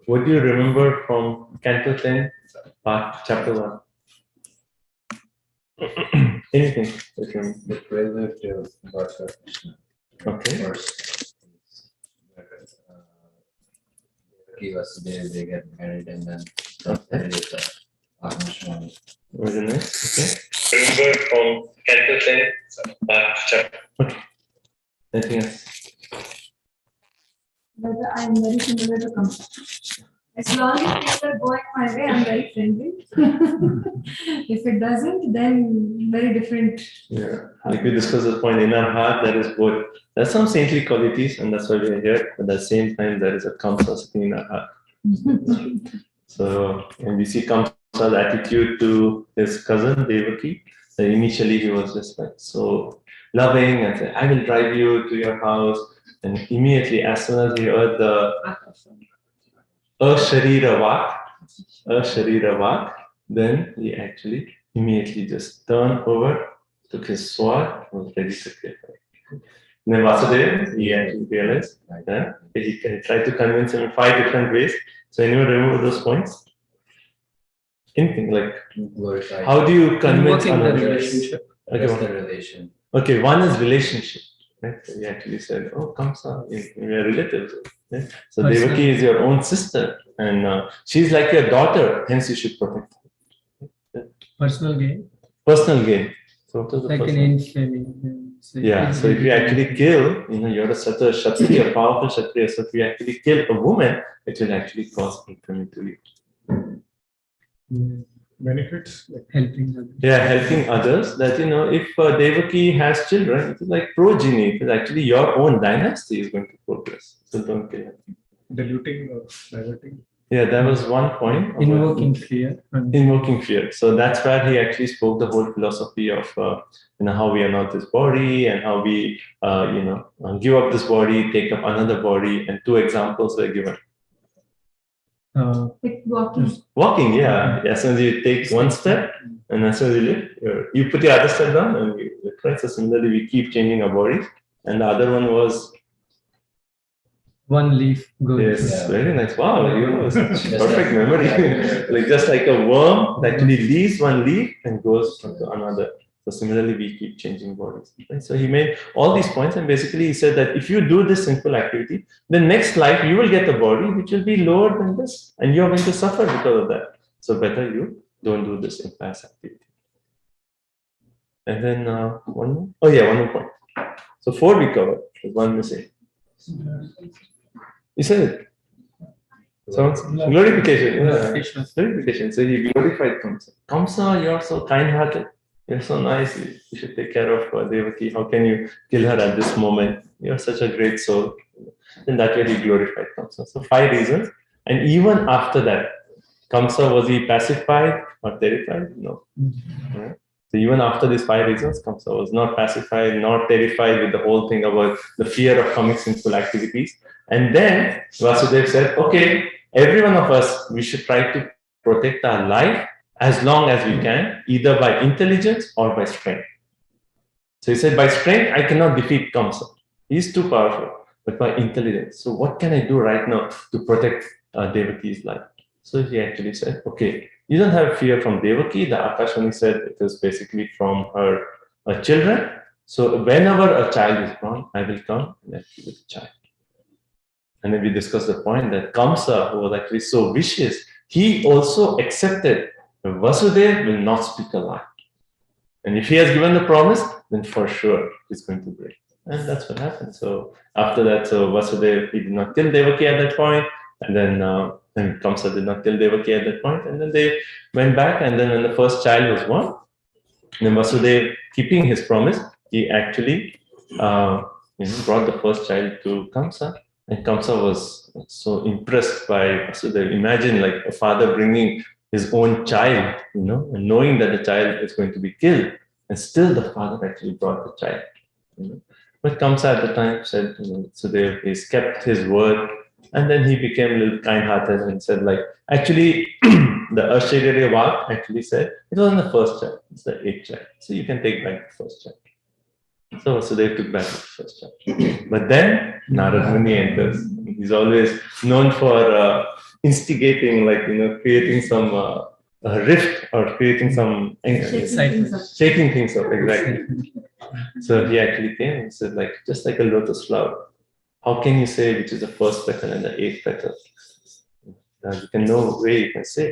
what do you remember from Canto 10, chapter 1? Anything? The prelude of Krishna. Okay. First, they get married, and then there is the Janmashtami. Very nice. Okay. Remember from Canto 10, chapter. Okay. Anything else? Whether I am very similar to Kamsa. As long as things are going my way, I'm very friendly. If it doesn't, then very different. Yeah, like we discussed this point, in our heart there is both. There's some saintly qualities, and that's why we are here. But at the same time, there is a Kamsa sitting in our heart. So, and we see Kamsa's attitude to his cousin Devaki. So initially, he was just like so loving and said, "I will drive you to your house." And immediately, as soon as he heard the Asharira Vak, then he actually immediately just turned over, took his sword, was ready to kill her. And then Vasudeva, he actually realized that he tried to convince him in 5 different ways. So anyone remember those points? Anything like how do you convince another relationship? Okay, what's the relation? Okay, one is relationship. Right? So he actually said, "Oh, Kamsa, we are relatives." Right? So Devaki is your own sister, and she's like your daughter. Hence, you should protect her. Personal gain. Personal gain. So what is the Like an infamy. Yeah. So if you actually kill, you're such a Kshatriya, powerful Kshatriya. So if you actually kill a woman, it will actually cause infamy to you. Benefits? Like helping others. Yeah, helping others. That if Devaki has children, it is like progeny. It is actually your own dynasty is going to progress. So don't kill her. diluting or diverting. Yeah, that was one point. Invoking fear. Invoking fear. So that's where he actually spoke the whole philosophy of how we are not this body and how we give up this body, take up another body, and 2 examples were given. Like walking. Walking, yeah. As soon as you take one step, and as soon as you live, you put your other step down, and you right. So similarly, we keep changing our bodies. And the other one was one leaf goes. Yes, very nice. Wow, perfect memory. just like a worm that actually leaves one leaf and goes to another. So similarly, we keep changing bodies. Right? So he made all these points, and basically he said that if you do this sinful activity, the next life you will get a body which will be lower than this, and you are going to suffer because of that. So better you don't do this impious activity. And then one more. Oh yeah, one more point. So 4 we covered. There's one missing. You said it. So glorification. Yeah. Glorification. So he glorified Kamsa. Kamsa, you're so kind-hearted. You're so nice. You should take care of Devaki. How can you kill her at this moment? You're such a great soul. And that way he glorified Kamsa. So 5 reasons. And even after that, Kamsa, was he pacified or terrified? No. Right? So even after these 5 reasons, Kamsa was not pacified, not terrified with the whole thing about the fear of committing sinful activities. And then Vasudeva said, okay, every one of us, we should try to protect our life as long as we can, either by intelligence or by strength. So he said, by strength, I cannot defeat Kamsa. He's too powerful, but by intelligence. So what can I do right now to protect Devaki's life? So he actually said, okay, you don't have fear from Devaki. The Akashvani said it is basically from her children. So whenever a child is born, I will come and kill the child. And then we discussed the point that Kamsa, who was actually so vicious, he also accepted that Vasudeva will not speak a lie. And if he has given the promise, then for sure he's going to break. And that's what happened. So after that, so Vasudeva, he did not kill Devaki at that point. And then Kamsa did not kill Devaki at that point. And then they went back. And then when the first child was born, then Vasudeva, keeping his promise, he actually brought the first child to Kamsa. And Kamsa was so impressed by Vasudeva. Imagine like a father bringing his own child, and knowing that the child is going to be killed. And still the father actually brought the child. But Kamsa at the time said, Vasudeva, he's kept his word. And then he became a little kind-hearted and said, like, actually, the Ashirya Vak actually said, it wasn't the first child, it's the 8th child. So you can take back the first child. So they took back the first child. But then Narad Muni enters. He's always known for, instigating, like, creating some rift or creating some shaking things up, exactly. So he actually came and said, like, just like a lotus flower, how can you say which is the first petal and the eighth petal? You can no way you can say.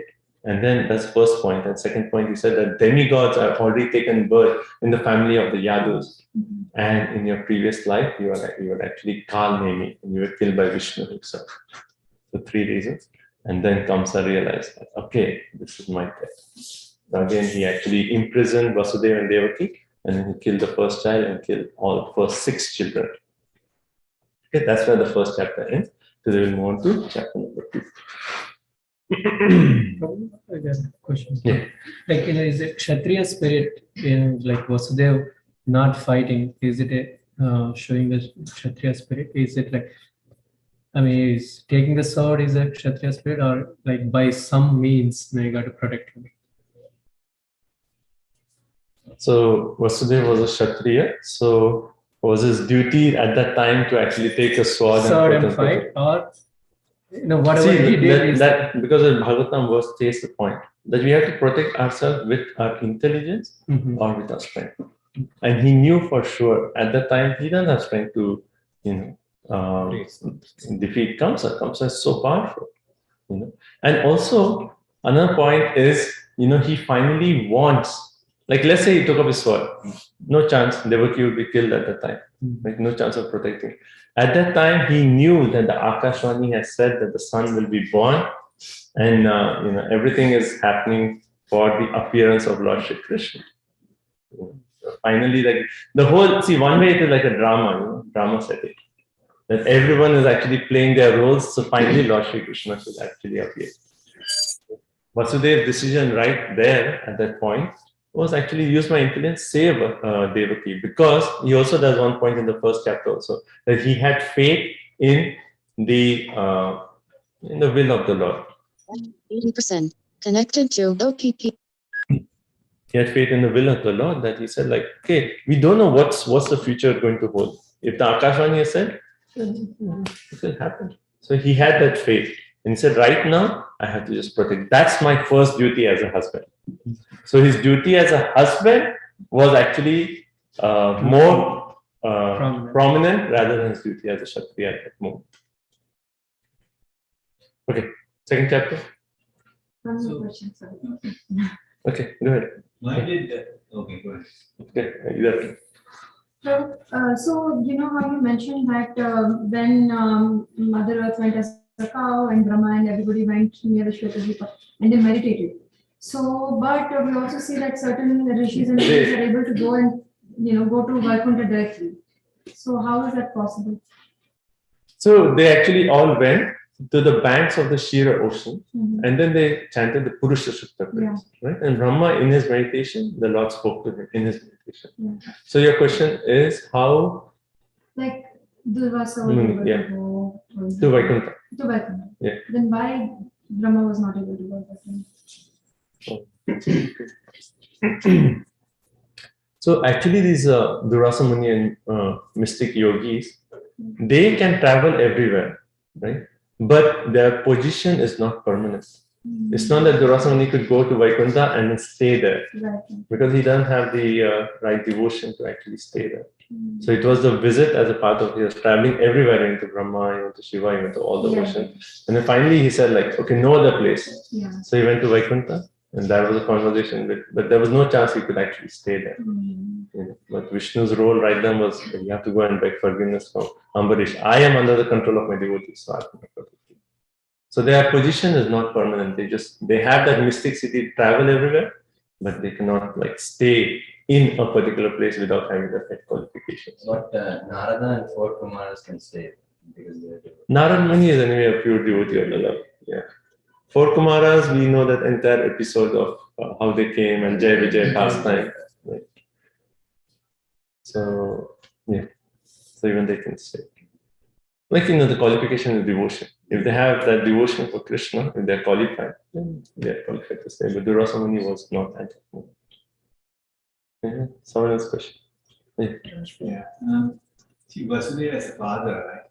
And then that's first point. And second point, he said that demigods have already taken birth in the family of the Yadus. And in your previous life, you were actually Kal Nemi, and you were killed by Vishnu himself. For 3 reasons. And then Kamsa realized that, okay, this is my death. Now again, he actually imprisoned Vasudeva and Devaki, and then he killed the first child and killed all the first 6 children. Okay, that's where the first chapter ends. So we will move on to chapter number 2. Again, question. Yeah. Like, is it Kshatriya spirit in like Vasudev not fighting? Is it showing the Kshatriya spirit? Is it like, I mean, is taking the sword is a Kshatriya spirit, or like by some means you got to protect him? So Vasudeva was a Kshatriya. So was his duty at that time to actually take a sword and fight, or whatever he did that because the Bhagavatam verse states the point that we have to protect ourselves with our intelligence or with our strength. And he knew for sure at that time he doesn't have strength to, defeat Kamsa. Kamsa is so powerful, And also another point is, he finally wants. Like, let's say he took up his sword, no chance Devaki would be killed at that time. Like, no chance of protecting. At that time, he knew that the Akashvani has said that the son will be born, and everything is happening for the appearance of Lord Shri Krishna. So finally, like the whole, one way it is like a drama, drama setting. That everyone is actually playing their roles, so finally Lord Shri Krishna should actually appear. Vasudev's decision right there at that point was actually use my intelligence, save Devaki, because he also does one point in the first chapter also, that he had faith in the will of the Lord. 80% connected to OPP. He had faith in the will of the Lord, that he said, like, okay, we don't know what's the future going to hold. If the Akashvani has said, it will happen. So he had that faith. And he said, right now, I have to just protect. That's my first duty as a husband. So his duty as a husband was actually more prominent rather than his duty as a Kshatriya at that moment. Okay, second chapter. One more question, sorry. Okay, go ahead. Why did okay, go ahead. Okay, either. So you know how you mentioned that when Mother Earth went as a cow and Brahma and everybody went near the Shvetadvipa and they meditated. So, but we also see that certain rishis and rishis are able to go and go to Vaikuntha directly. So how is that possible? So they actually all went to the banks of the Shira Ocean, and then they chanted the Purusha Sukta prayers, right? And Brahma, in his meditation, the Lord spoke to him in his meditation. So your question is how? Like Durvasa was able to go to Vaikuntha. To Vaikuntha. Yeah. Then why Brahma was not able to go Vaikuntha? So actually, these Durvasa Muni and mystic yogis, they can travel everywhere, right? But their position is not permanent. It's not that Durvasa Muni could go to Vaikuntha and then stay there, because he doesn't have the right devotion to actually stay there. So it was the visit as a part of, he was traveling everywhere, into Brahma, into Shiva, into all the oceans. And then finally he said, like, okay, no other place. So he went to Vaikuntha, and that was a conversation with, but there was no chance he could actually stay there. But Vishnu's role right then was, you have to go and beg forgiveness from Ambarish. I am under the control of my devotees, so I cannot protect you. So their position is not permanent. They have that mysticity, travel everywhere, but they cannot like stay in a particular place without having the right qualifications. But Narada and 4 Kumaras can stay because they're Narada Muni is anyway a pure devotee of the Lord. Yeah. 4 Kumaras, we know that entire episode of how they came and Jai Vijay pastime. Right. So yeah, so even they can stay. Like, the qualification is devotion. If they have that devotion for Krishna, if they're qualified, then they're qualified to stay. But Durvasa Muni was not at that moment. Someone else question? Yeah. See, Vasudeva as a father, right?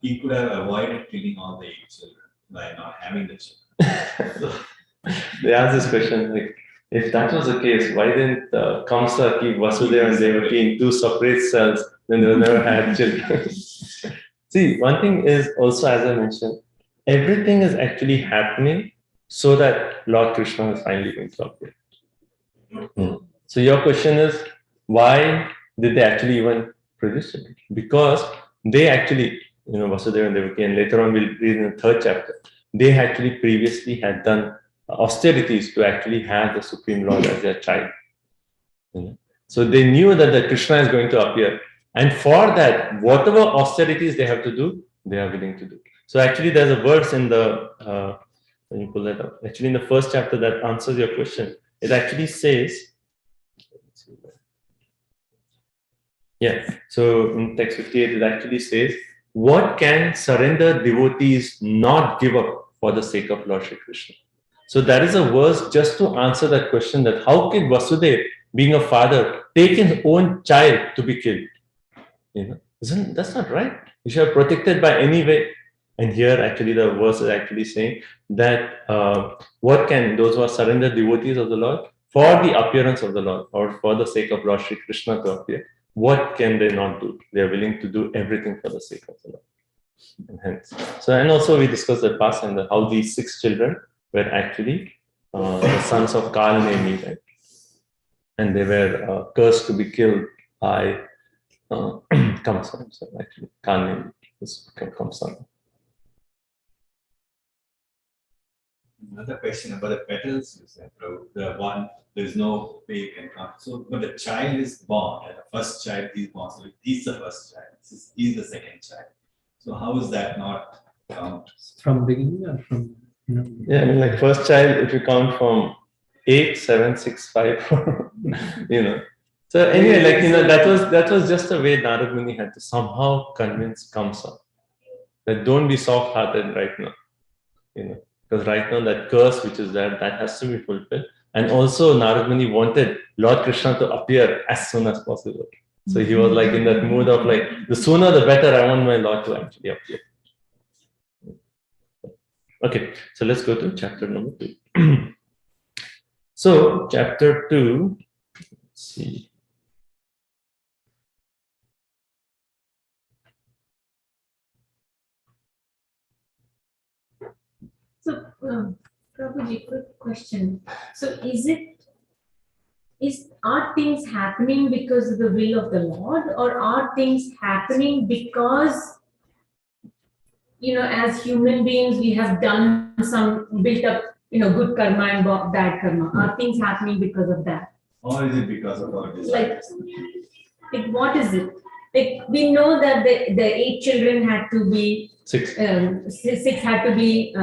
He could have avoided killing all the 8 children. by not having the children. They asked this question like, if that was the case, why didn't Kamsa keep Vasudeva and Devaki in two separate cells? Then they would never had children. See, one thing is also, as I mentioned, everything is actually happening so that Lord Krishna is finally going to appear. So your question is, why did they actually even produce it? Because they actually, Vasudeva and Devaki, and later on we'll read in the third chapter, they actually previously had done austerities to actually have the Supreme Lord as their child. So they knew that the Krishna is going to appear. And for that, whatever austerities they have to do, they are willing to do. So actually there's a verse in the, when you pull that up, actually in the first chapter that answers your question. It actually says, so in text 58, it actually says, what can surrender devotees not give up for the sake of Lord Shri Krishna? So that is a verse just to answer that question, that how can Vasudeva, being a father, take his own child to be killed? That's not right. You should have protected by any way. And here actually the verse is actually saying that what can those who are surrendered devotees of the Lord, for the appearance of the Lord, or for the sake of Lord Shri Krishna to appear, what can they not do? They are willing to do everything for the sake of the Lord. And hence, and also we discussed that past and how these 6 children were actually the sons of Kalnemi, right? And they were cursed to be killed by Kamsa. So actually, Kalnemi was Kamsa. Another question about the petals, you said, the one, there's no fake and count. So, but the child is born, and the first child is born. So, he's the first child, he's the second child. So, how is that not count? From beginning or from, Yeah, I mean, like first child, if you count from 8, 7, 6, 5, So anyway, like, that was just a way Narad Muni had to somehow convince Kamsa that don't be soft-hearted right now, because right now that curse which is there, that has to be fulfilled. And also Narad Muni wanted Lord Krishna to appear as soon as possible. So he was like in that mood of like, the sooner the better, I want my Lord to actually appear. Okay, so let's go to chapter number 2. So chapter 2, let's see. So, Prabhuji, quick question. So, are things happening because of the will of the Lord, or are things happening because, as human beings, we have done some built up, good karma and bad karma? Are things happening because of that? Or is it because of our desire? Like what is it? Like, we know that the 8 children had to be 6. 6 had to be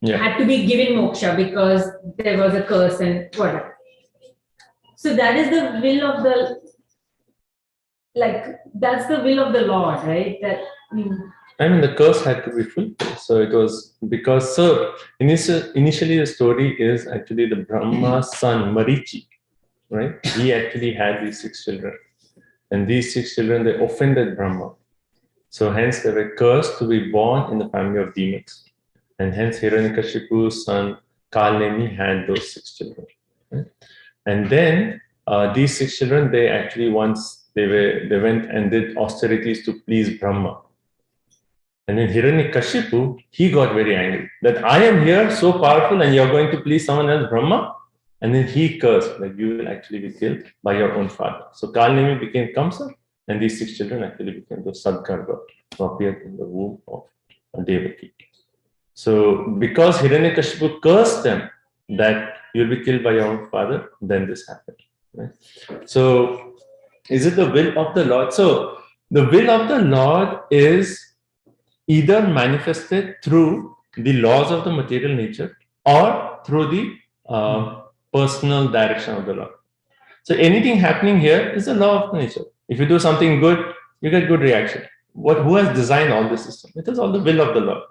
had to be given moksha because there was a curse and whatever. So that is the will of that's the will of the Lord, right? I mean, the curse had to be fulfilled. So it was because, initially the story is actually the Brahma's son, Marichi, right? He actually had these 6 children. And these 6 children, they offended Brahma. So hence they were cursed to be born in the family of demons. And hence Hiranyakashipu's son, Kalnemi, had those 6 children. Right? And then these 6 children, they actually they went and did austerities to please Brahma. And then Hiranyakashipu, he got very angry that I am here so powerful and you're going to please someone else, Brahma? And then he cursed that you will actually be killed by your own father. So Kalnemi became Kamsa, and these 6 children actually became the Sadgarbha who appeared in the womb of Devaki. So because Hiranyakashipu cursed them that you'll be killed by your own father, then this happened. Right? So is it the will of the Lord? So the will of the Lord is either manifested through the laws of the material nature or through the personal direction of the Lord. So anything happening here is a law of nature. If you do something good, you get good reaction. Who has designed all this system? It is all the will of the Lord.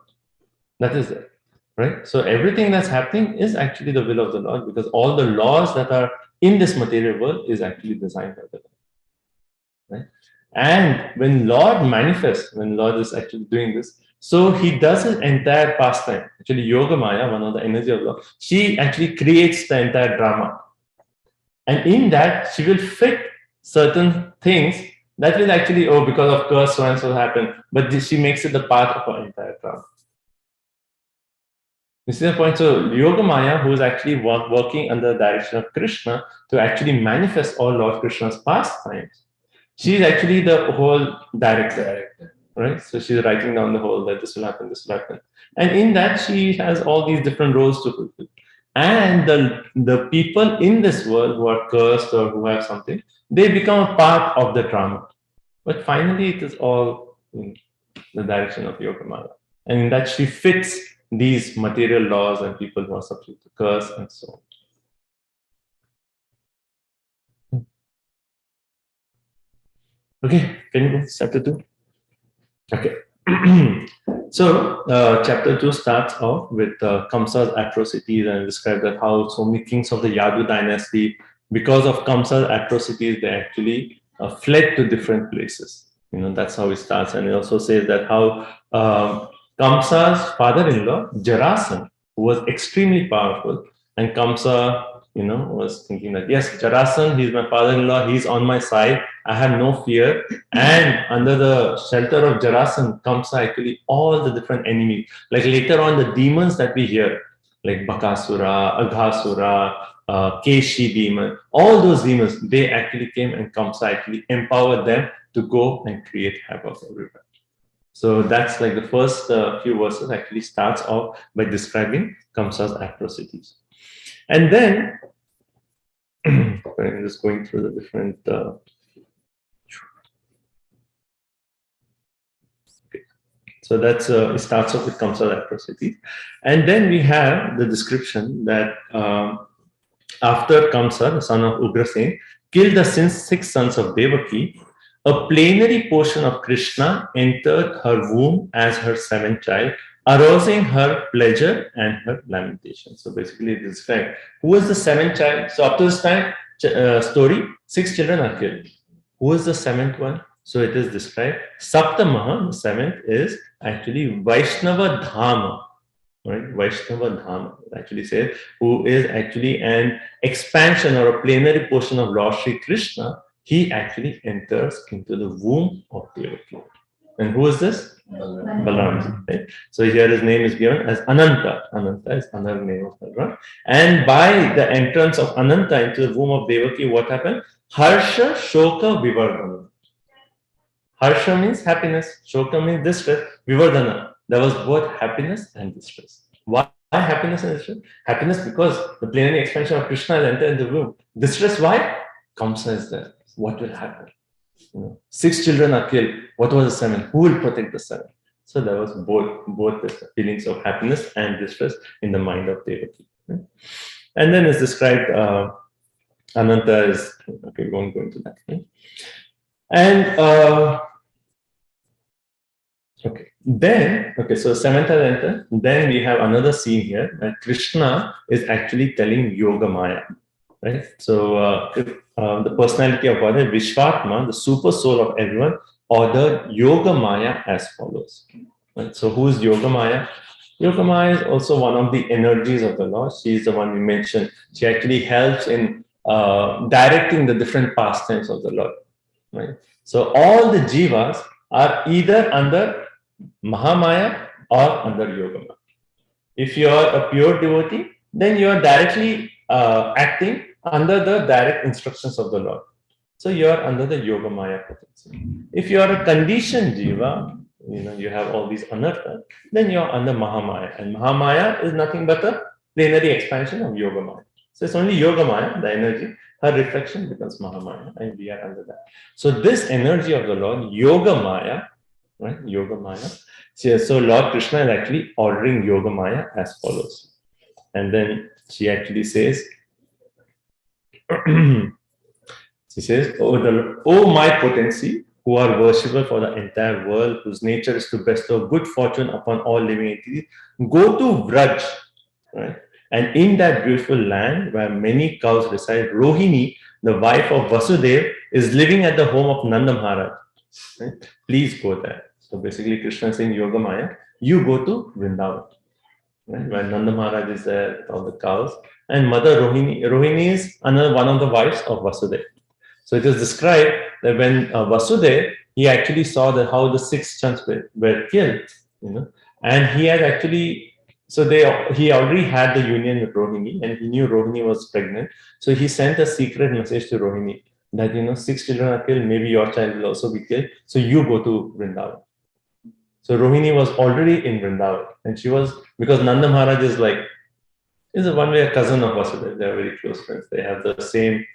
That is it, right? So everything that's happening is actually the will of the Lord, because all the laws that are in this material world is actually designed by the Lord, right? And when Lord manifests, when Lord is actually doing this, So he does his entire pastime. Actually, Yoga Maya, one of the energy of love, she actually creates the entire drama. And in that, she will fit certain things that will actually, oh, because of curse, so and so happen. But she makes it the part of her entire drama. You see the point? So Yoga Maya, who is actually working under the direction of Krishna to actually manifest all Lord Krishna's pastimes, she is actually the whole director, right? So she's writing down the whole that this will happen, this will happen. And in that, she has all these different roles to fulfill. And the people in this world who are cursed or who have something, they become a part of the drama. But finally, it is all in the direction of Yoga Maya. And in that, she fits these material laws and people who are subject to curse and so on. Okay, can you go to chapter 2? Okay. So, chapter 2 starts off with Kamsa's atrocities and describes that how so many kings of the Yadu dynasty, because of Kamsa's atrocities, they actually fled to different places. That's how it starts. And it also says that how Kamsa's father-in-law, Jarasan, who was extremely powerful, and Kamsa, was thinking that, yes, Jarasan, he's my father-in-law, he's on my side, I have no fear. And under the shelter of Jarasan comes actually all the different enemies. Like later on, the demons that we hear, like Bakasura, Aghasura, Keshi demon, all those demons, they actually came and Kamsa actually empowered them to go and create havoc everywhere. So that's like the first few verses actually starts off by describing Kamsa's atrocities. And then, I'm just going through the different. So that's it starts off with Kamsa's atrocities, and then we have the description that after Kamsa, the son of Ugrasen, killed the six sons of Devaki, a plenary portion of Krishna entered her womb as her seventh child, arousing her pleasure and her lamentation. So basically, it describes who was the seventh child. So up to this time, story, 6 children are killed. Who is the seventh one? So it is described. Saptamaha, the seventh, is actually Vaishnava Dhama. Right? Vaishnava Dhama actually says, who is actually an expansion or a plenary portion of Lord Sri Krishna. He actually enters into the womb of Devaki. And who is this? Balaram. Right? So here his name is given as Ananta. Ananta is another name of Balaram. And by the entrance of Ananta into the womb of Devaki, what happened? Harsha Shoka Vivardhana. Harsha means happiness, Shoka means distress, Vivardhana. There was both happiness and distress. Why happiness and distress? Happiness because the plenary expansion of Krishna has entered in the womb. Distress, why? Kamsa is there. What will happen? 6 children are killed. What was the 7th? Who will protect the 7th? So there was both the feelings of happiness and distress in the mind of Devaki. And then it's described, Ananta is, okay, we won't go into that. And so 7th has entered. Then we have another scene here that Krishna is actually telling Yoga Maya. Right? So the personality of God, Vishvatma, the super soul of everyone, ordered Yoga Maya as follows. Right? So who is Yoga Maya? Yoga Maya is also one of the energies of the Lord. She is the one we mentioned. She actually helps in directing the different pastimes of the Lord. Right? So all the jivas are either under Mahamaya or under Yoga Maya. If you are a pure devotee, then you are directly acting under the direct instructions of the Lord. So you are under the Yoga Maya potency. If you are a conditioned jiva, you have all these anarthas, then you are under Mahamaya. And Mahamaya is nothing but a plenary expansion of Yoga Maya. So it's only Yoga Maya, the energy, her reflection becomes Mahamaya, and we are under that. So this energy of the Lord, Yoga Maya, right? Yoga Maya. So Lord Krishna is actually ordering Yoga Maya as follows. And then she actually says, she says, oh my potency, who are worshipable for the entire world, whose nature is to bestow good fortune upon all living entities, go to Vraj, right? And in that beautiful land where many cows reside, Rohini, the wife of Vasudev, is living at the home of Nanda Maharaj. Right? Please go there. So basically, Krishna is saying, Yoga Maya, you go to Vrindavan. Right? When Nanda Maharaj is there with all the cows. And Mother Rohini is another one of the wives of Vasudeva. So it is described that when Vasudeva, he actually saw how the 6 sons were killed, and he had actually, so he already had the union with Rohini, and he knew Rohini was pregnant. So he sent a secret message to Rohini that 6 children are killed, maybe your child will also be killed. So you go to Vrindavan. So Rohini was already in Vrindavan, and she was, because Nanda Maharaj is a one way a cousin of Vasudeva. They are very close friends. They have the same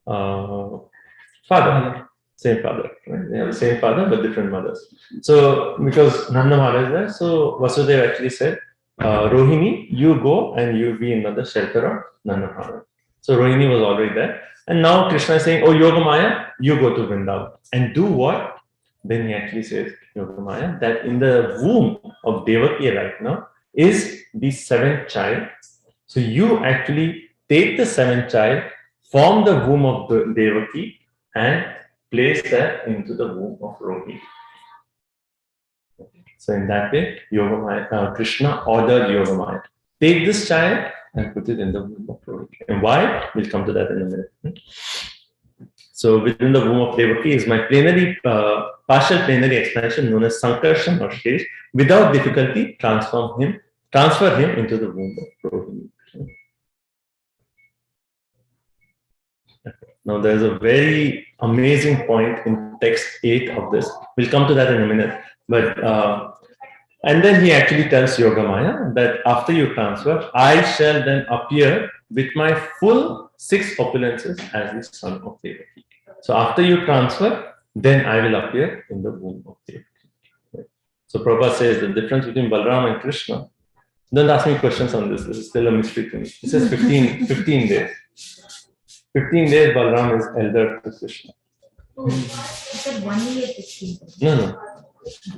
father, same father, right? They have the same father but different mothers. So because Nanda Maharaj is there, so Vasudeva actually said, Rohini, you go and you be in the shelter of Nanda Maharaj. So Rohini was already there, and now Krishna is saying, "Oh Yogamaya, you go to Vrindavan and do what?" Then he actually says, Yogamaya, that in the womb of Devaki right now is the 7th child. So you actually take the 7th child from the womb of the Devaki and place that into the womb of Rohini. So in that way, Yogamaya, Krishna ordered Yogamaya, take this child and put it in the womb of Rohini. And why? We'll come to that in a minute. So within the womb of Devaki is my partial plenary expansion known as Sankarshan or Shesh. Without difficulty, transfer him into the womb of Rohini. Now there's a very amazing point in text 8 of this. We'll come to that in a minute. But and then he actually tells Yogamaya that after you transfer, I shall then appear with my full 6 opulences as the son of Devaki. So after you transfer, then I will appear in the womb of Devaki. Right? So Prabhupada says the difference between Balaram and Krishna. Don't ask me questions on this. This is still a mystery to me. It says 15 days. 15 days Balaram is elder to Krishna. Oh, you said 1 year 15. No.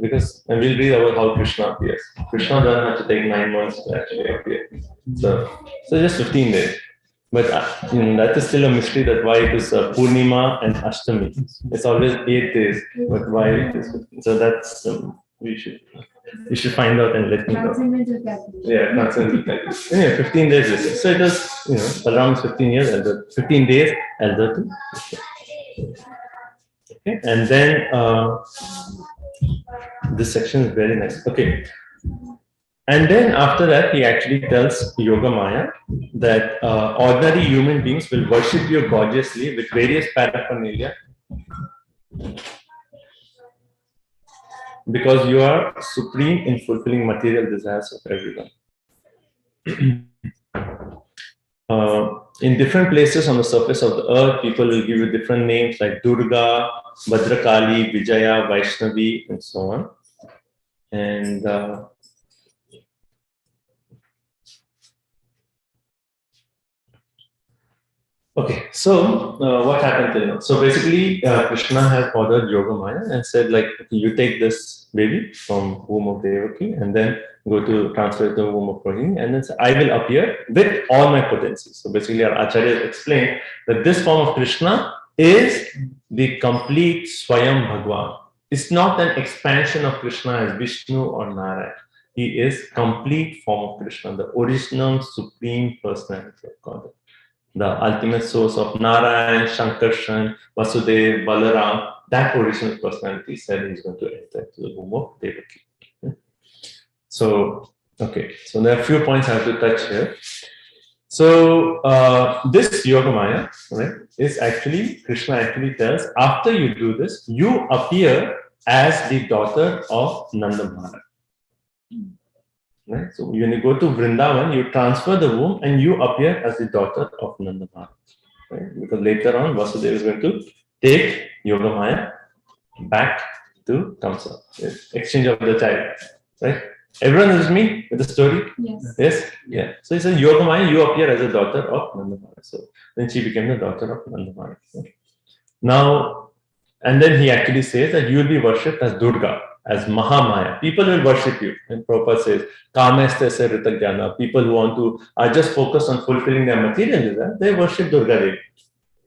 Because, and we'll read about how Krishna appears. Krishna doesn't have to take 9 months to actually appear. So just 15 days. But that is still a mystery, that why it is Purnima and Ashtami. It's always 8 days, but why it is 15. So that's we should find out and let me know. Transcendental calculation. Yeah, transcendental calculation. Anyway, 15 days. This is. So it was, Balaram is 15 days elder to Krishna. Okay, and then this section is very nice. Okay. And then after that, he actually tells Yogamaya that ordinary human beings will worship you gorgeously with various paraphernalia because you are supreme in fulfilling material desires of everyone. In different places on the surface of the earth, people will give you different names like Durga, Bhadrakali, Vijaya, Vaishnavi, and so on. And okay, so what happened till now? So basically, Krishna has ordered Yogamaya and said, you take this baby from womb of Devaki and then go to transfer it to the womb of Rohini, and then say, I will appear with all my potencies. So basically, our Acharya explained that this form of Krishna is the complete Swayam Bhagwan. It's not an expansion of Krishna as Vishnu or Narayana. He is complete form of Krishna, the original supreme personality of God. The ultimate source of Narayan, Shankarshan, Vasudeva, Balaram, that original personality said he's going to enter to the womb of Devaki. So, okay, so there are a few points I have to touch here. So, this Yogamaya, right, is actually, Krishna actually tells, after you do this, you appear as the daughter of Nanda Maharaj. Right? So when you go to Vrindavan, you transfer the womb and you appear as the daughter of Nanda Maharaj. Right? Because later on, Vasudeva is going to take Yogamaya back to Kamsa. Exchange of the child. Right? Everyone is with me with the story? Yes. Yes? Yeah. So he says, Yogamaya, you appear as a daughter of Nanda Maharaj. So then she became the daughter of Nanda Maharaj. Okay. Now, and then he actually says that you will be worshipped as Durga, as Mahamaya. People will worship you. And Prabhupada says, Kameste se Ritagyana. People who want to are just focused on fulfilling their material desire, they worship Durga Devi.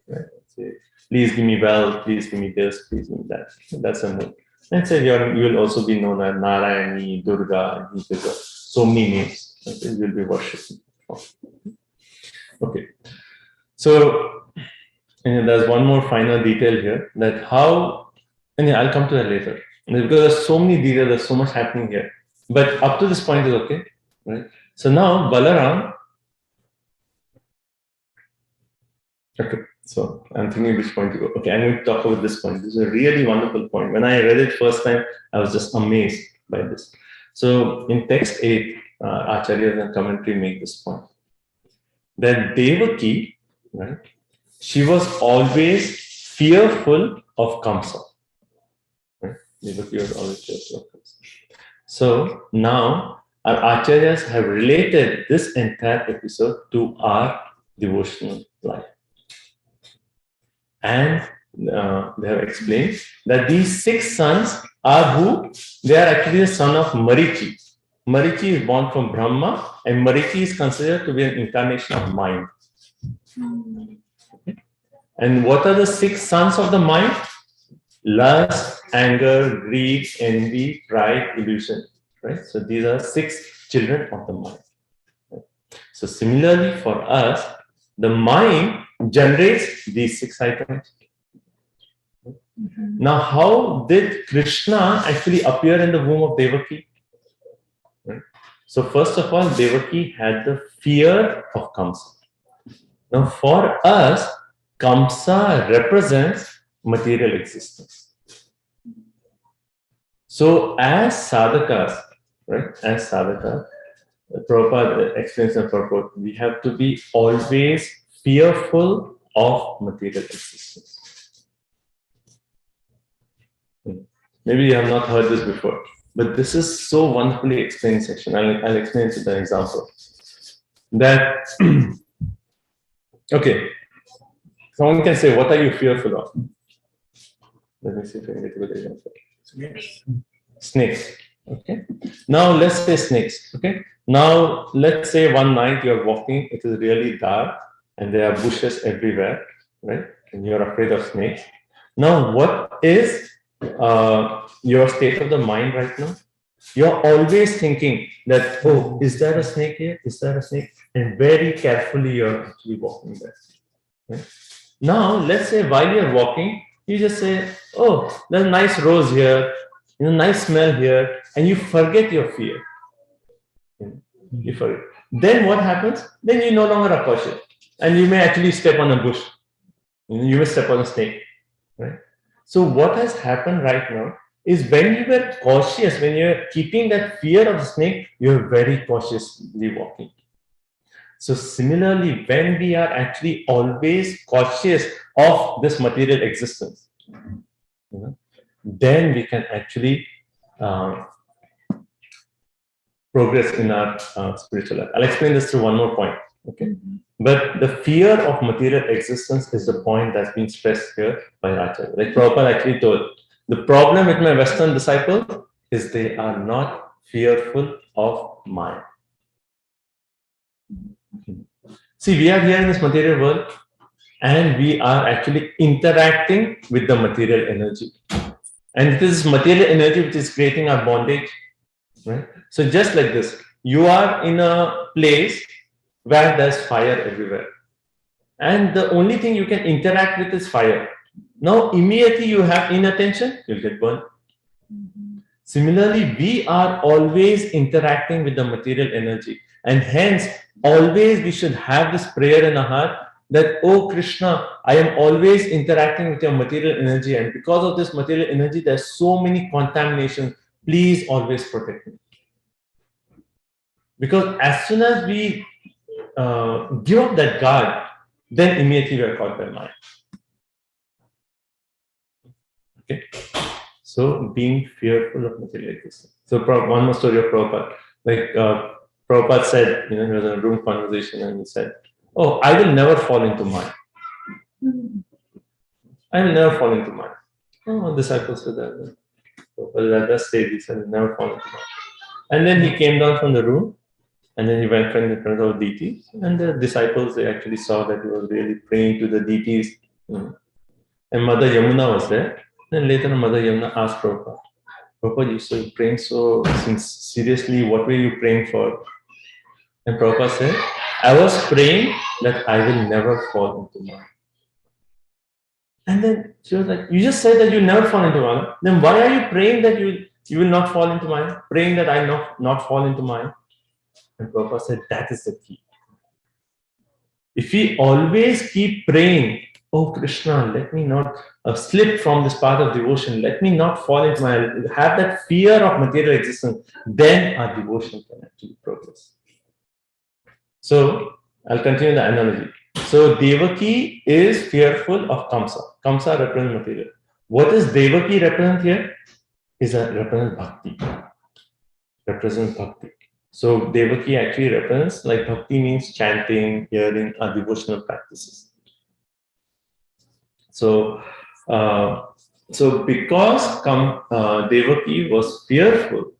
Right? Say, please give me wealth, please give me this, please give me that. That's a mood. And say you will also be known as Narayani, Durga, and so many names that you will be worshipping. Okay. So there's one more final detail here that how, and I'll come to that later. Because there's so many details, there's so much happening here. But up to this point is okay, right? So now Balaram. Okay, so I'm thinking which point to go. Okay, I'm going to talk about this point. This is a really wonderful point. When I read it first time, I was just amazed by this. So in text 8, Acharya and commentary make this point. That Devaki, right? She was always fearful of Kamsa. Right? Devaki was always fearful of Kamsa. So now our Acharyas have related this entire episode to our devotional life. And they have explained that these 6 sons are who? They are actually the son of Marichi. Marichi is born from Brahma, and Marichi is considered to be an incarnation of mind. Okay. And what are the 6 sons of the mind? Lust, anger, greed, envy, pride, illusion. Right? So these are 6 children of the mind. Right? So similarly for us, the mind generates these 6 items. Now, how did Krishna actually appear in the womb of Devaki? Right? So first of all, Devaki had the fear of Kamsa. Now, for us, Kamsa represents material existence. So, as sadhakas, right? As sadhakas, Prabhupada explains in purport, we have to be always fearful of material existence. Maybe you have not heard this before, but this is so wonderfully explained section. I'll explain it with an example. That, okay, someone can say, what are you fearful of? Let me see if I can get a good example. Snakes. Okay. Now let's say snakes. Okay. Now let's say one night you're walking, it is really dark, and there are bushes everywhere, right? And you're afraid of snakes. Now, what is your state of the mind right now? You're always thinking that, oh, is there a snake here? Is there a snake? And very carefully you're actually walking there. Right? Now, let's say while you're walking, you just say, oh, there's a nice rose here, nice smell here, and you forget your fear. You forget. Then what happens? Then you no longer are cautious, and you may actually step on a bush. You may step on a snake. Right? So what has happened right now is when you were cautious, when you're keeping that fear of the snake, you're very cautiously walking. So similarly, when we are actually always cautious of this material existence, then we can actually progress in our spiritual life. I'll explain this through one more point. Okay, but the fear of material existence is the point that's been stressed here by Acharya. Like Prabhupada actually told, the problem with my Western disciples is they are not fearful of mind. See, we are here in this material world, and we are actually interacting with the material energy. And it is material energy which is creating our bondage. Right? So just like this, you are in a place where there's fire everywhere. And the only thing you can interact with is fire. Now, immediately you have inattention, you'll get burned. Similarly, we are always interacting with the material energy. And hence, always we should have this prayer in our heart that, oh Krishna, I am always interacting with your material energy. And because of this material energy, there's so many contaminations. Please always protect me. Because as soon as we give up that guard, then immediately we are caught by mind. Okay. So being fearful of material existence. So one more story of Prabhupada. Like Prabhupada said, he was in a room conversation and he said, oh, I will never fall into mind. I will never fall into mind. Oh, disciples said that. Prabhupada at that stage, he said, never fall into mind. And then he came down from the room. And then he went in front of deities, and the disciples, they actually saw that he was really praying to the deities. And Mother Yamuna was there. Then later Mother Yamuna asked Prabhupada, Prabhupada, you so praying so seriously, what were you praying for? And Prabhupada said, I was praying that I will never fall into Maya. And then she was like, you just said that you never fall into Maya. Then why are you praying that you will not fall into Maya? Praying that I not fall into Maya? And Prabhupada said, that is the key. If we always keep praying, oh Krishna, let me not slip from this path of devotion, let me not fall into my, have that fear of material existence, then our devotion can actually progress. So, I'll continue the analogy. So, Devaki is fearful of Kamsa. Kamsa represents material. What does Devaki represent here? Represents bhakti. Represents bhakti. So Devaki actually represents, like bhakti means chanting, hearing, or devotional practices. So, because Devaki was fearful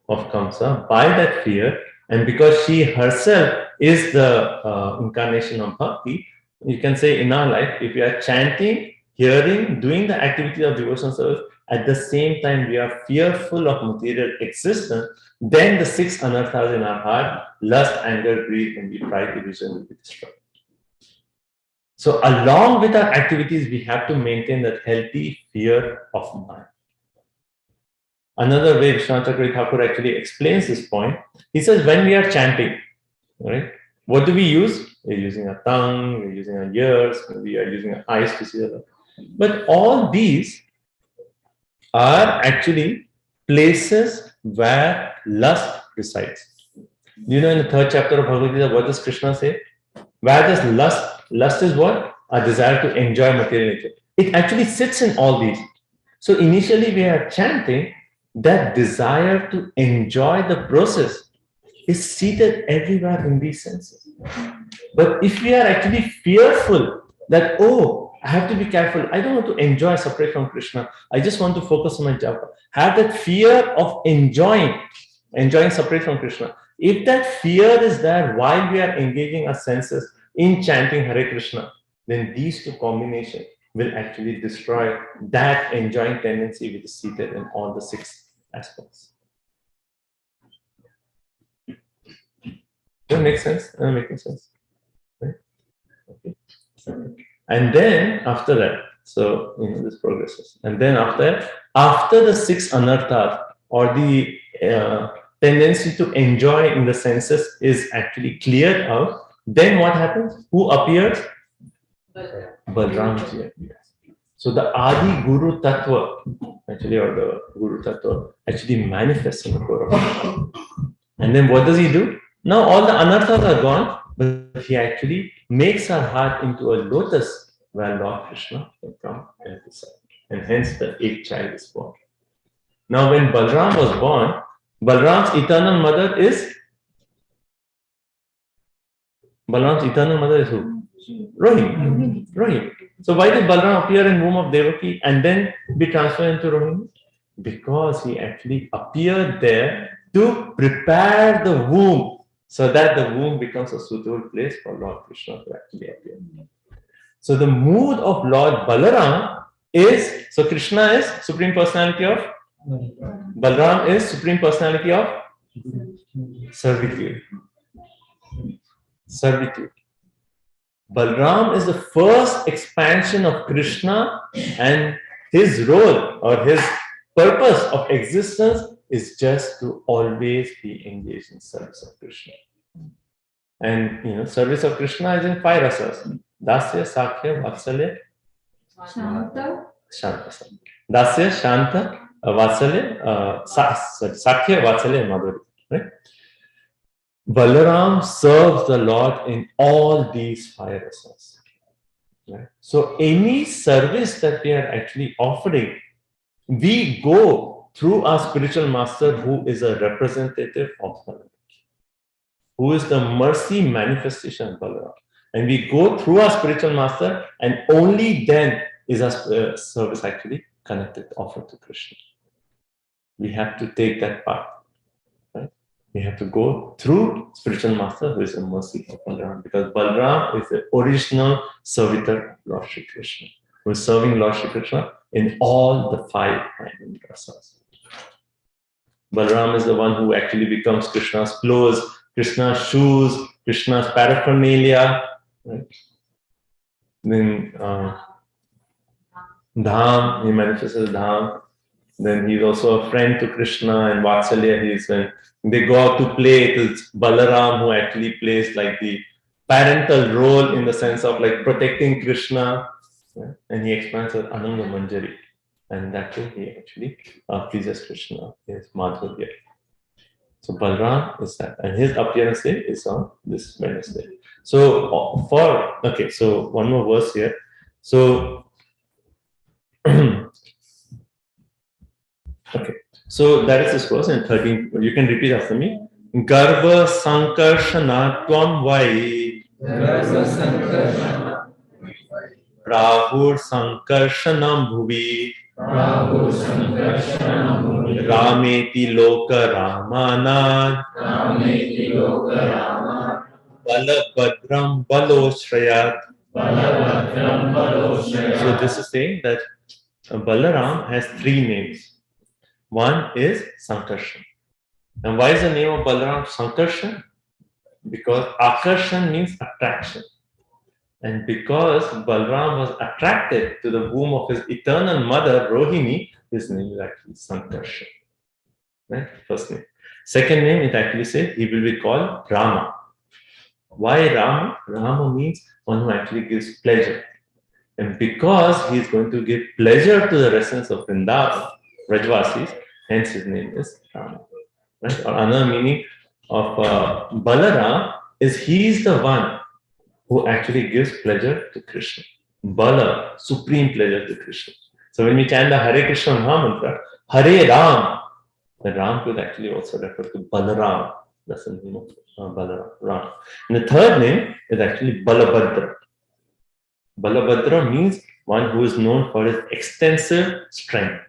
of Kamsa, by that fear, and because she herself is the incarnation of bhakti, you can say in our life, if we are chanting, hearing, doing the activity of devotional service, at the same time we are fearful of material existence, then the 6 anarthas in our heart, lust, anger, greed, envy, pride, division will be destroyed. So along with our activities, we have to maintain that healthy fear of mind. Another way Vishwanath Chakravarti Thakur actually explains this point, he says when we are chanting, right, what do we use? We're using our tongue, we're using our ears, we are using our eyes to see the. But all these are actually places where lust resides. You know, in the 3rd chapter of Bhagavad Gita, what does Krishna say? Where does lust is what? A desire to enjoy material nature. It actually sits in all these. So initially we are chanting, that desire to enjoy the process is seated everywhere in these senses. But if we are actually fearful that, oh, I have to be careful, I don't want to enjoy separate from Krishna, I just want to focus on my japa. Have that fear of enjoying separate from Krishna. If that fear is there while we are engaging our senses in chanting Hare Krishna, then these two combinations will actually destroy that enjoying tendency which is seated in all the 6 aspects. Does that make sense? Making sense? Right? Okay. And then after that, so this progresses. And then after the 6 anarthas or the tendency to enjoy in the senses is actually cleared out, then what happens? Who appears? Balramji appears. So the Adi Guru Tattva, actually, or the Guru Tattva, actually manifests in the core of Krishna. And then what does he do? Now all the anarthas are gone, but he actually makes our heart into a lotus where Lord Krishna can come and reside. And hence the 8th child is born. Now when Balram was born, Balram's eternal mother is? Balram's eternal mother is who? Rohini. Rohini. So why did Balram appear in womb of Devaki and then be transferred into Rohini? Because he actually appeared there to prepare the womb so that the womb becomes a suitable place for Lord Krishna to actually appear. So the mood of Lord Balaram is, so Krishna is Supreme Personality of, Balaram is Supreme Personality of servitude. Servitude. Balram is the first expansion of Krishna, and his role or his purpose of existence is just to always be engaged in service of Krishna. And service of Krishna is in 5 rasas. Dasya, Sakhya, Vatsalya, Shanta. Dasya, Shanta, Vatsalya, Sakhya, Vatsalya, and Madhurya. Right? Balaram serves the Lord in all these 5 rasas. Right? So any service that we are actually offering, we go through our spiritual master who is a representative of Balaram, who is the mercy manifestation of Balaram. And we go through our spiritual master, and only then is our service actually connected, offered to Krishna. We have to take that path. Right? We have to go through spiritual master who is the mercy of Balaram, because Balaram is the original servitor of Lord Shri Krishna, who is serving Lord Shri Krishna in all the 5 rasas. Balaram is the one who actually becomes Krishna's clothes, Krishna's shoes, Krishna's paraphernalia. Right? Then Dham, he manifests as Dham. Then he's also a friend to Krishna, and Vatsalya, he's when they go out to play, it's Balaram who actually plays like the parental role in the sense of like protecting Krishna. Yeah? And he expands as Ananga Manjari. And that way he actually pleases Krishna, is Madhurya. So Balaram is that. And his appearance day is on this Wednesday. So so one more verse here. So okay, so that is this verse, and 13. You can repeat after me. Garbha sankarshana tvam vai. Prahur sankarshanam bhuvi. Rameti loka ramanad. Balabhadram baloshrayat. So this is saying that Balaram has three names. One is Sankarshan. And why is the name of Balaram Sankarshan? Because Akarshan means attraction. And because Balaram was attracted to the womb of his eternal mother, Rohini, his name is actually Sankarshan. Right? First name. Second name, it actually says he will be called Rama. Why Rama? Rama means one who actually gives pleasure. And because he is going to give pleasure to the residents of Vrindavan, Rajvasis, hence his name is Rama. Right? Or another meaning of Balaram is he is the one who actually gives pleasure to Krishna. Bala, supreme pleasure to Krishna. So when we chant the Hare Krishna Maha Mantra, Hare Ram, the Ram could actually also refer to Balaram. That's the name of Balaram, Ram. And the third name is actually Balabhadra. Balabhadra means one who is known for his extensive strength.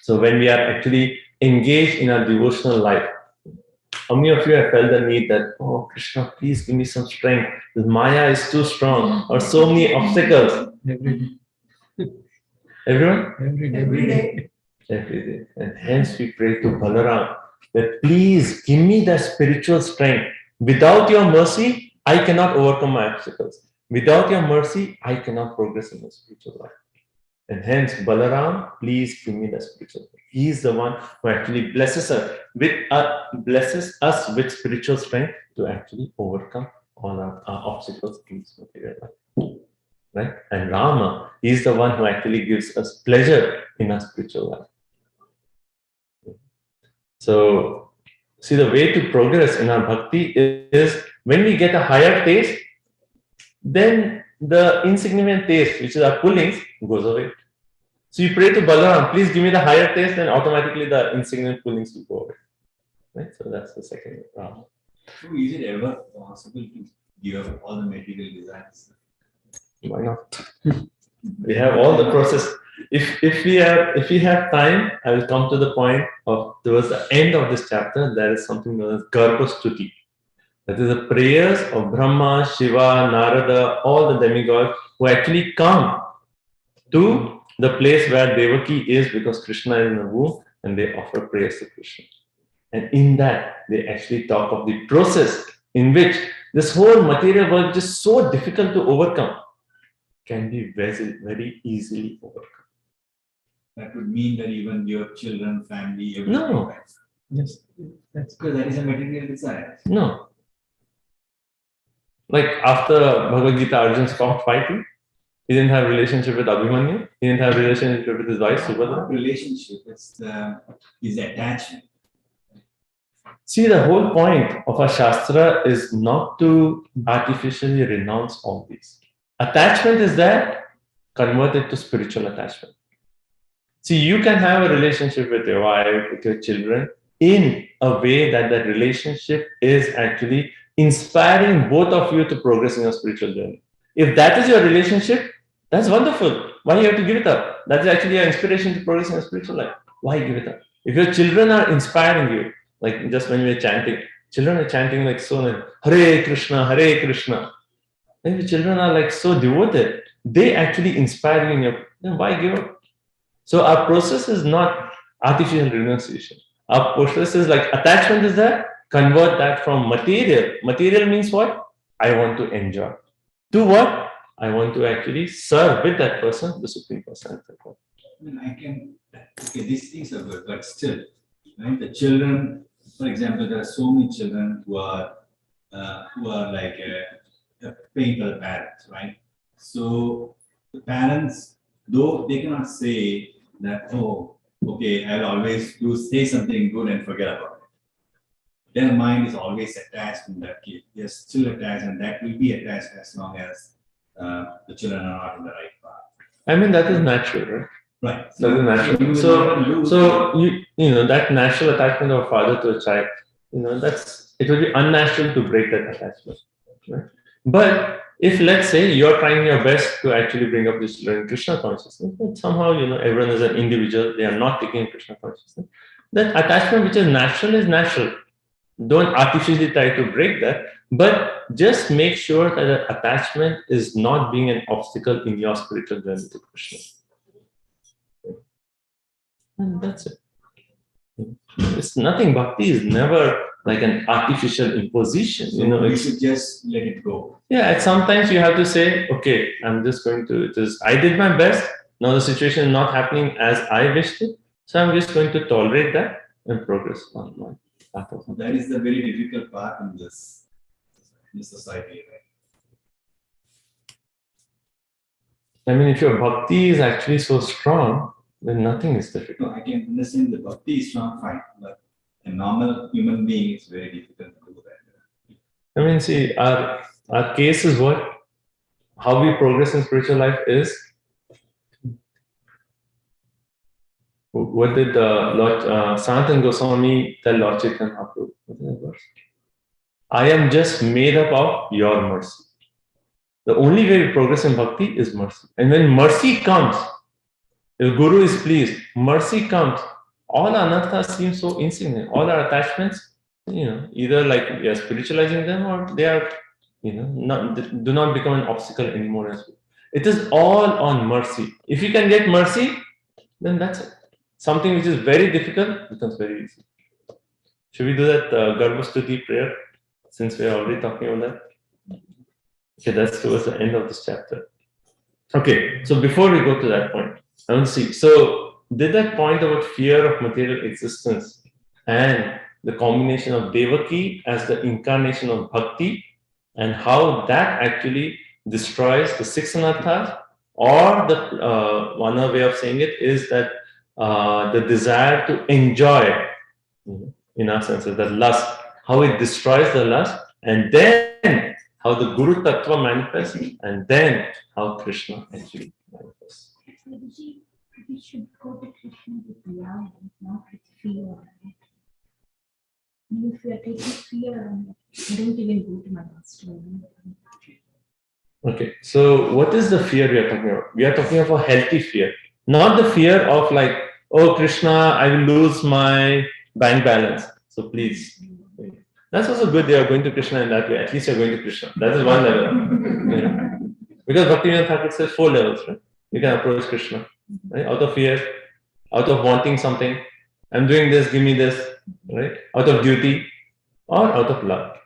So when we are actually engaged in our devotional life, how many of you have felt the need that, oh Krishna, please give me some strength. This Maya is too strong, or so many obstacles. Every day. Everyone? Every day. Every day. And hence we pray to Balaram that please give me the spiritual strength. Without your mercy, I cannot overcome my obstacles. Without your mercy, I cannot progress in the spiritual life. And hence, Balaram, please give me the spiritual strength. He is the one who actually blesses us with spiritual strength to actually overcome all our obstacles in this material life. Right? And Rama, he is the one who actually gives us pleasure in our spiritual life. So, see, the way to progress in our bhakti is when we get a higher taste, then the insignificant taste, which is our pullings, goes away. So you pray to Balaram, please give me the higher taste, and automatically the insignificant pullings will go away. Right? So that's the second Rama. So is it ever possible to give up all the material desires? Why not? We have all the process. If we have time, I will come to the point of towards the end of this chapter. There is something known as Garbha Stuti. That is the prayers of Brahma, Shiva, Narada, all the demigods who actually come to the place where Devaki is because Krishna is in the womb, and they offer prayers to Krishna. And in that, they actually talk of the process in which this whole material world, which is so difficult to overcome, can be very, very easily overcome. That would mean that even your children, family, everything. No. Yes, that's Because that is a material desire. No. Like after Bhagavad Gita, Arjun stopped fighting. He didn't have a relationship with Abhimanyu. He didn't have a relationship with his wife, Subhadra. Relationship, it's is attachment. See, the whole point of a Shastra is not to artificially renounce all these. Attachment is that, convert it to spiritual attachment. See, you can have a relationship with your wife, with your children, in a way that that relationship is actually inspiring both of you to progress in your spiritual journey. If that is your relationship, that's wonderful. Why do you have to give it up? That's actually your inspiration to progress in your spiritual life. Why give it up? If your children are inspiring you, like just when we are chanting, children are chanting like so, like, Hare Krishna, Hare Krishna. And if your children are like so devoted, they actually inspire you in your, then why give up? So our process is not artificial renunciation. Our posture is like attachment is there, convert that from material. Material means what? I want to enjoy. To what? I want to actually serve with that person, the Supreme Personality of God. I mean, I can, okay, these things are good, but still, right? The children, for example, there are so many children who are like paying for the parents, right? So the parents, though they cannot say that, oh, okay, I'll always say something good and forget about it. Their mind is always attached in that kid. They're still attached, and that will be attached as long as the children are not in the right path. I mean, that is natural, right? Right. That is natural. So you know that natural attachment of a father to a child, you know, it would be unnatural to break that attachment. Right? But if let's say you're trying your best to actually bring up this Krishna consciousness, but somehow you know everyone is an individual, they are not taking Krishna consciousness. That attachment which is natural. Don't artificially try to break that, but just make sure that the attachment is not being an obstacle in your spiritual journey to Krishna. And that's it. It's nothing. Bhakti is never like an artificial imposition. So you know, you should just let it go. Yeah, and sometimes you have to say, okay, I'm just going to I did my best. Now the situation is not happening as I wished it. So I'm just going to tolerate that and progress on my path of That is the very difficult part in this society, right? I mean, if your bhakti is actually so strong, then nothing is difficult. No, I can understand the bhakti is strong, fine, but a normal human being is very difficult to do that. I mean, see, our case is what? How we progress in spiritual life is. What did Lord Sanatan Goswami tell Lord Chaitanya Mahaprabhu? I am just made up of your mercy. The only way we progress in bhakti is mercy. And when mercy comes, if Guru is pleased, mercy comes, all anarthas seem so insignificant. All our attachments, you know, either like we are spiritualizing them or they are, you know, do not become an obstacle anymore as well. It is all on mercy. If you can get mercy, then that's it. Something which is very difficult becomes very easy. Should we do that Garbhastuti prayer? Since we are already talking about that. Okay, that's towards the end of this chapter. Okay, so before we go to that point, I want to see. So, did that point about fear of material existence and the combination of Devaki as the incarnation of Bhakti and how that actually destroys the six anarthas, or the one other way of saying it is that the desire to enjoy, in our senses, the lust, how it destroys the lust, and then how the Guru Tattva manifests, and then how Krishna actually manifests. We should go to Krishna with love, not with fear. If you are taking fear, I don't even go to my master. Okay, so what is the fear we are talking about? We are talking about healthy fear, not the fear of like, oh Krishna, I will lose my bank balance. So please. That's also good. They are going to Krishna in that way. At least you're going to Krishna. That is one level. You know? Because Bhaktivinoda Thakur says 4 levels, right? You can approach Krishna, right? Out of fear, out of wanting something. I'm doing this, give me this, right? Out of duty or out of love.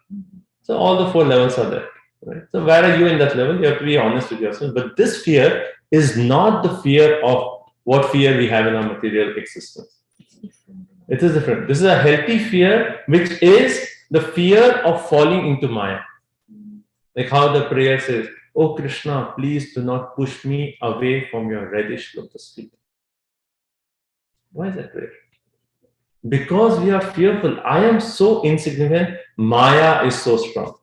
So all the 4 levels are there, right? So where are you in that level? You have to be honest with yourself. But this fear is not the fear of what fear we have in our material existence. It is different. This is a healthy fear, which is the fear of falling into Maya. Like how the prayer says, oh Krishna, please do not push me away from your reddish lotus feet. Why is that prayer? Because we are fearful. I am so insignificant. Maya is so strong.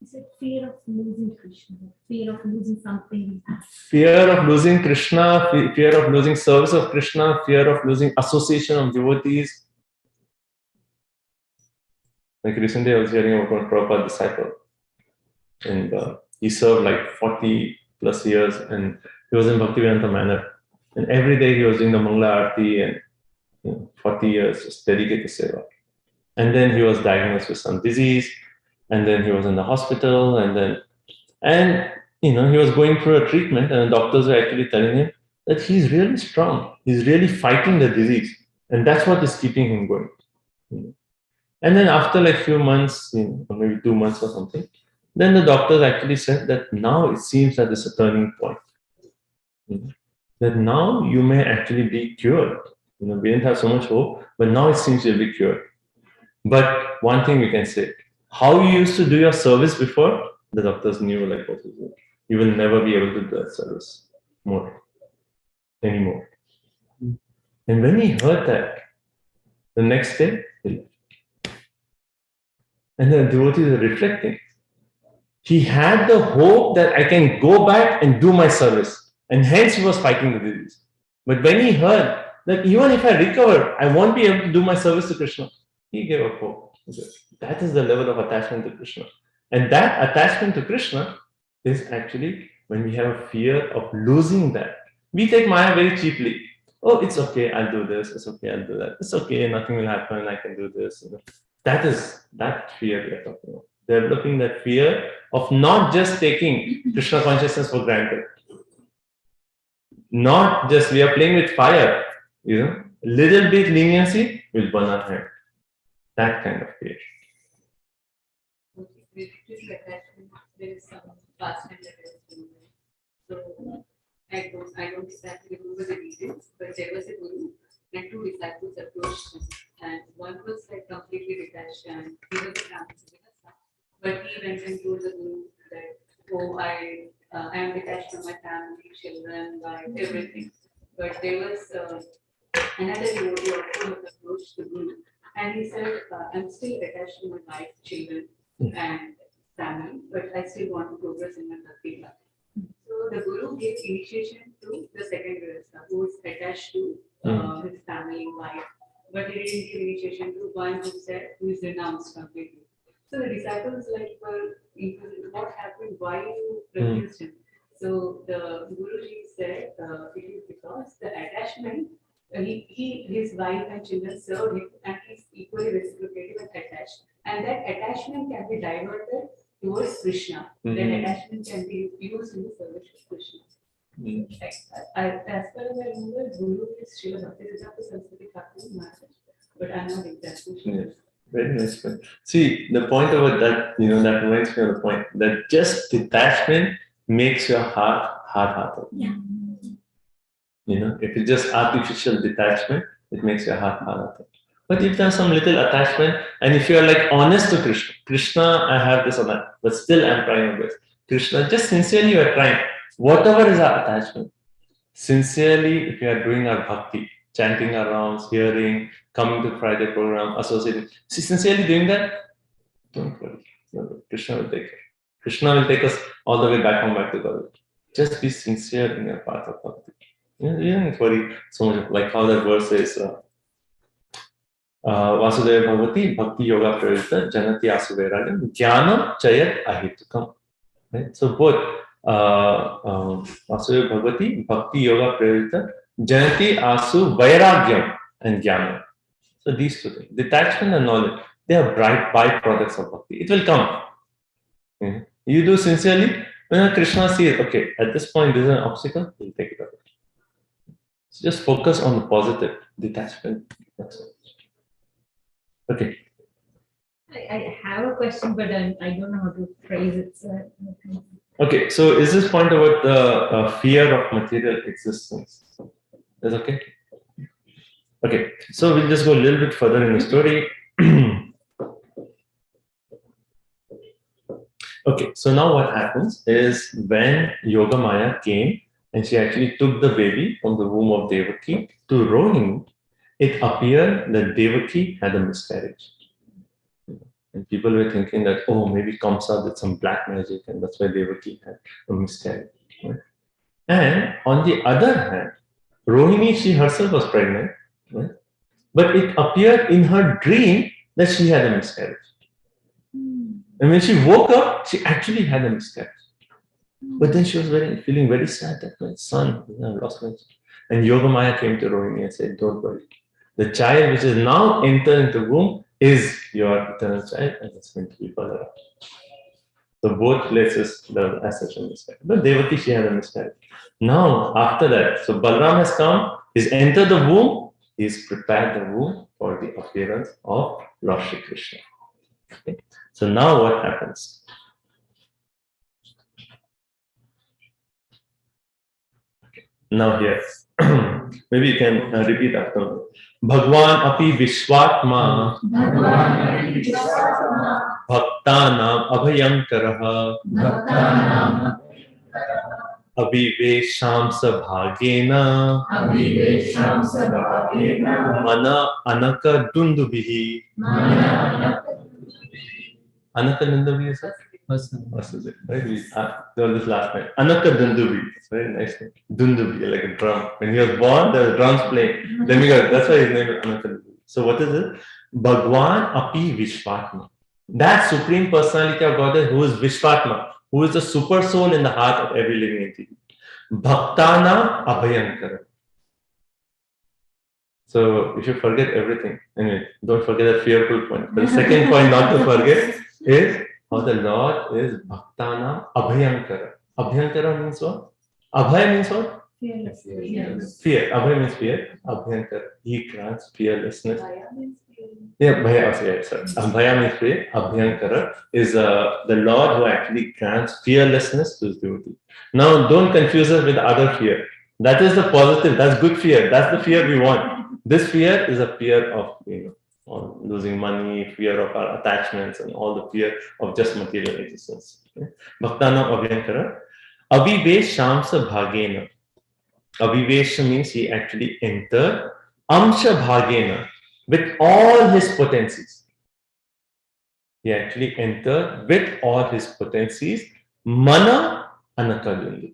It's a fear of losing Krishna, fear of losing something. Fear of losing Krishna, fear of losing service of Krishna, fear of losing association of devotees. Like recently I was hearing about one Prabhupada disciple. And he served like 40 plus years and he was in Bhaktivedanta manner. And every day he was doing the Mangala Aarti and 40 years just dedicated to seva. And then he was diagnosed with some disease. And then he was in the hospital. And he was going through a treatment and the doctors were actually telling him that he's really strong. He's really fighting the disease. And that's what is keeping him going. And then after like few months, or maybe 2 months or something, then the doctors actually said that now it seems that it's a turning point. That now you may actually be cured. We didn't have so much hope, but now it seems you'll be cured. But one thing we can say, how you used to do your service before, the doctors knew like what to do. You will never be able to do that service anymore. And when he heard that, the next day, he left. And the devotees are reflecting. He had the hope that I can go back and do my service. And hence he was fighting the disease. But when he heard that even if I recover, I won't be able to do my service to Krishna, he gave up hope. That is the level of attachment to Krishna. And that attachment to Krishna is actually when we have a fear of losing that. We take Maya very cheaply. Oh, it's okay, I'll do this. It's okay, I'll do that. It's okay, nothing will happen. I can do this. That is that fear we are talking about. Developing that fear of not just taking Krishna consciousness for granted. Not just we are playing with fire, little bit leniency will burn our hand. That kind of fear. There is some past and so I don't exactly remember the details, but there was a guru and two disciples approached him, and one was like completely detached and he was a Brahmin, but he went and told the guru that, oh, I am detached from my family, children, wife, everything. But there was another devotee also who approached the guru, and he said, I'm still attached to my wife, children, and family, but I still want to progress in my bhakti life. So the guru gave initiation to the second Grihastha, who is attached to his family, wife, but he didn't give initiation to one who is renounced completely. So the disciples were inquisitive, what happened, why you refused him? So the Guruji said it is because the attachment, his wife and children served him and he's equally reciprocative and attached. And that attachment can be diverted towards Krishna. That attachment can be used in the service of Krishna. As far as I remember, Guru is Srila Bhaktisiddhanta Saraswati Thakur Maharaj, but I'm not exactly sure. Yeah. Very nice point. See, the point about that, that reminds me of the point that just detachment makes your heart hard-hearted. Yeah. If it's just artificial detachment, it makes your heart hard-hearted. But if there's some little attachment, and if you're like honest to Krishna, I have this or that, but still I'm trying my best. Krishna, just sincerely you are trying. Whatever is our attachment, sincerely, if you are doing our bhakti, chanting our rounds, hearing, coming to Friday program, associating, sincerely doing that, don't worry. Krishna will take care. Krishna will take us all the way back home, back to God. Just be sincere in your path of bhakti. You don't worry so much, like how that verse says, Vasudeva Bhagavati Bhakti Yoga Pravita Janati Asuveragam Jnanam Chayat Ahitukam. Right? So both Vasudeva Bhagavati Bhakti Yoga Pravita Janati Asu Vairagyam and Jnanam. So these two things, detachment and knowledge, they are bright byproducts of bhakti. It will come. You do sincerely, when Krishna sees, okay, at this point this is an obstacle, he'll take it away. So just focus on the positive detachment. That's it. Okay. I have a question, but I don't know how to phrase it. So Okay, so is this point about the fear of material existence? Is okay? Okay, so we'll just go a little bit further in the story. Okay, so now what happens is when Yoga Maya came and she actually took the baby from the womb of Devaki to Rohini, it appeared that Devaki had a miscarriage. And people were thinking that, oh, maybe Kamsa did some black magic and that's why Devaki had a miscarriage. Right? And on the other hand, Rohini, she herself was pregnant, right? But it appeared in her dream that she had a miscarriage. And when she woke up, she actually had a miscarriage. But then she was feeling very sad that my son, I lost my son. And Yogamaya came to Rohini and said, don't worry. The child which is now entered into the womb is your eternal child and it's going to be Balaram. So both places there was as such a miscarriage. But Devaki, she had a miscarriage. Now, after that, so Balaram has come, he's entered the womb, He's prepared the womb for the appearance of Lord Shri Krishna. Okay. So now what happens? Now here, maybe you can repeat after me. Bhagwan api vishwatma bhaktanam abhayankaraha avivesham sabhagena mana anaka dundubihi. Anaka dundubihi, sir? Vasudeva, right? There was this last night. Anaka Dundubi. It's very nice name. Dundubi, like a drum. When he was born, there were drums playing. Demigod, that's why his name is Anaka Dundubi. So what is it? Bhagwan Api Vishwatma. That supreme personality of Godhead who is Vishwatma, who is the super soul in the heart of every living entity. Bhaktana Abhayankara. So you should forget everything. Anyway, don't forget that fearful point. But the second point not to forget is how the Lord is Bhaktana Abhayankara. Abhayankara means what? Abhaya means what? Fearless. Fear. Abhaya means fear. Abhayankara. He grants fearlessness. Bhaya means fear. Yeah, Bhaya also, yeah, sorry. Abhaya means fear. Abhayankara is the Lord who actually grants fearlessness to his devotee. Now, don't confuse us with other fear. That is the positive. That's good fear. That's the fear we want. This fear is a fear of, or losing money, fear of our attachments, and all the fear of just material existence. Okay? Bhaktana Abhyankara. Avivesh Shamsa Bhagena. Avivesh means he actually entered Amsha Bhagena with all his potencies. He actually entered with all his potencies. Mana Anakadundu.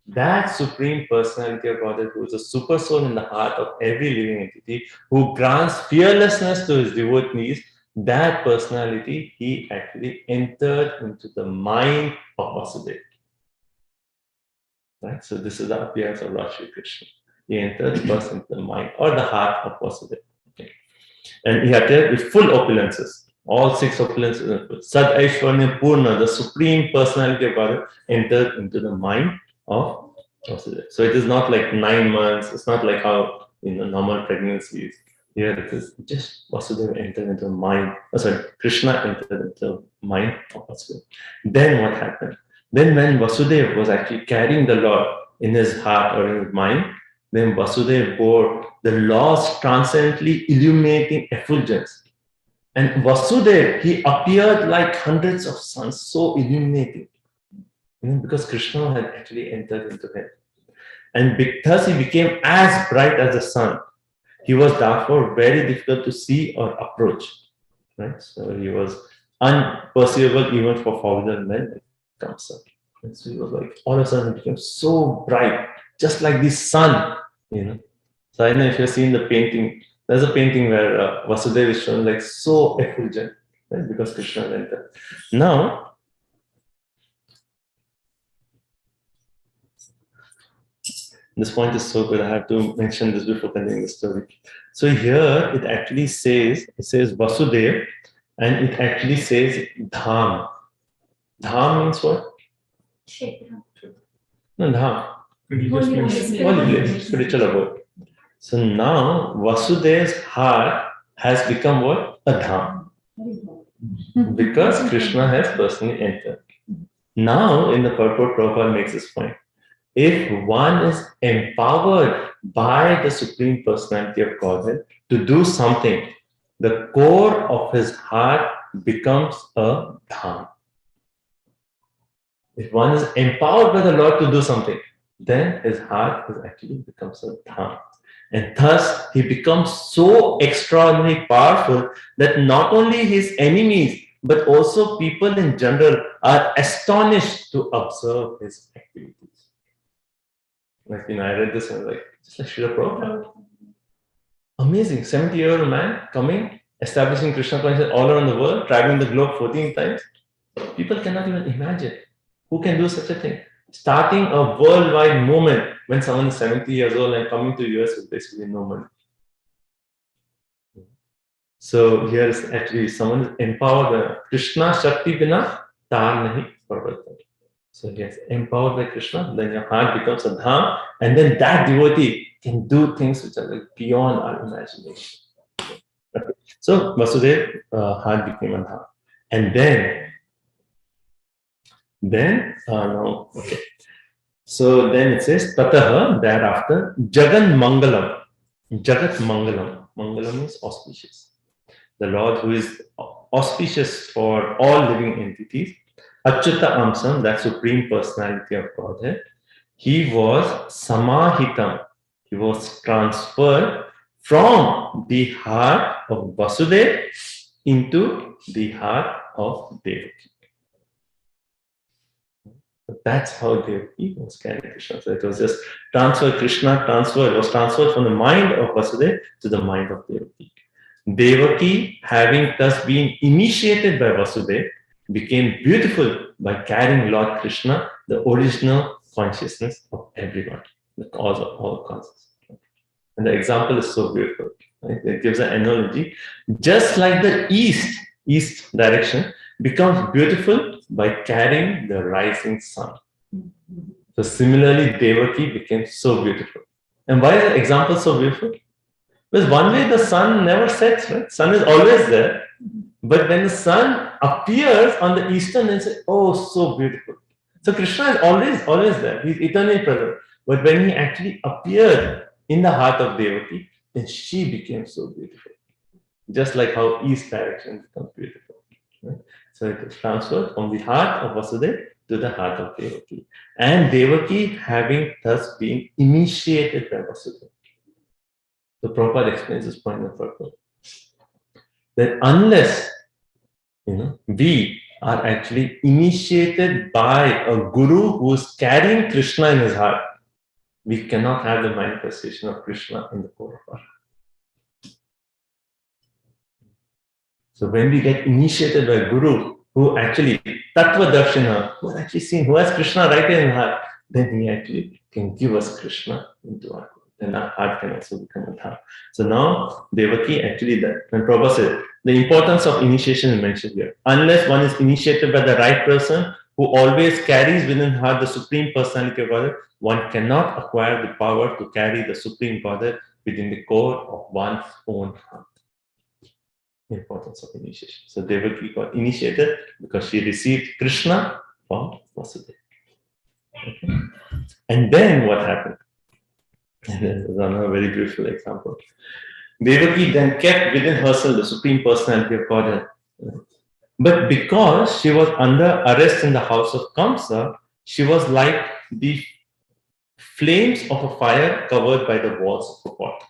That supreme personality of Godhead, who is a super soul in the heart of every living entity, who grants fearlessness to his devotees, that personality, he actually entered into the mind of Vasudeva. Right? So this is the appearance of Lord Shri Krishna. He entered first into the mind or the heart of Vasudeva. Okay. And he appeared with full opulences. All six opulences. Sad Aishwarya Purna, the supreme personality of Godhead, entered into the mind of Vasudeva. So it is not like 9 months. It's not like how normal pregnancies. Here it is just Vasudeva entered into the mind. Krishna entered into the mind of Vasudeva. Then what happened? Then when Vasudeva was actually carrying the Lord in his heart or in his mind, then Vasudeva bore the Lord's transcendently illuminating effulgence. And Vasudeva, he appeared like hundreds of suns, so illuminating. Because Krishna had actually entered into him. And because he became as bright as the sun, he was therefore very difficult to see or approach. Right? So he was unperceivable even for forbidden men like Kamsa. And so he was like, all of a sudden he became so bright, just like the sun. So I don't know if you've seen the painting. There's a painting where Vasudeva is shown like so effulgent, right? Because Krishna entered. Now, this point is so good. I have to mention this before continuing the story. So here it actually says, Vasudeva, and it actually says Dham. Dham means what? No, Dham. Religious place. Holy place, spiritual abode. So now Vasudeva's heart has become what? A Dham. Because Krishna has personally entered. Now in the purport, Prabhupada makes this point. If one is empowered by the Supreme Personality of Godhead to do something, the core of his heart becomes a dham. If one is empowered by the Lord to do something, then his heart actually becomes a dham. And thus, he becomes so extraordinarily powerful that not only his enemies, but also people in general are astonished to observe his activities. Like, I read this and I was like, just like Srila Prabhupada. Amazing, 70-year-old man coming, establishing Krishna consciousness all around the world, traveling the globe 14 times. People cannot even imagine. Who can do such a thing? Starting a worldwide movement when someone is 70 years old and coming to US with basically no money. So here is actually someone is empowered. Krishna Shakti Bina Tar Nahi Parvartan. So yes, empowered by Krishna, then your heart becomes a dham, and then that devotee can do things which are like beyond our imagination. Okay. So Vasudeva heart became a dham, and then no, okay. So then it says Tataha, thereafter, Jagan Mangalam. Jagat Mangalam. Mangalam means auspicious. The Lord who is auspicious for all living entities. Achyuta Amsam, that Supreme Personality of Godhead. He was Samahitam. He was transferred from the heart of Vasudeva into the heart of Devaki. That's how Devaki was carrying Krishna. So it was just transferred, Krishna transferred, was transferred from the mind of Vasudeva to the mind of Devaki. Devaki, having thus been initiated by Vasudeva, became beautiful by carrying Lord Krishna, the original consciousness of everyone, the cause of all causes. And the example is so beautiful. Right? It gives an analogy. Just like the east direction becomes beautiful by carrying the rising sun. So similarly, Devaki became so beautiful. And why is the example so beautiful? Because one way the sun never sets, right? Sun is always there. But when the sun appears on the eastern, then say, oh, so beautiful. So Krishna is always there. He's eternally present. But when he actually appeared in the heart of Devaki, then she became so beautiful. Just like how east direction becomes beautiful. Right? So it was transferred from the heart of Vasudeva to the heart of Devaki. And Devaki having thus been initiated by Vasudeva. So Prabhupada explains this point in purpose. That unless we are actually initiated by a guru who is carrying Krishna in his heart, we cannot have the manifestation of Krishna in the core of our heart. So when we get initiated by a guru who actually Tattva Darshana, who has actually seen, who has Krishna right in his heart, then he actually can give us Krishna into our heart. Then our heart can also become a dham. So now Devaki actually that when Prabhupada said the importance of initiation is mentioned here. Unless one is initiated by the right person who always carries within her the Supreme Personality of Godhead, one cannot acquire the power to carry the Supreme Godhead within the core of one's own heart. The importance of initiation. So Devaki got initiated because she received Krishna from Vasudeva. Okay. And then what happened? And this is another very beautiful example. Devaki then kept within herself the Supreme Personality of Godhead. But because she was under arrest in the house of Kamsa, she was like the flames of a fire covered by the walls of a pot.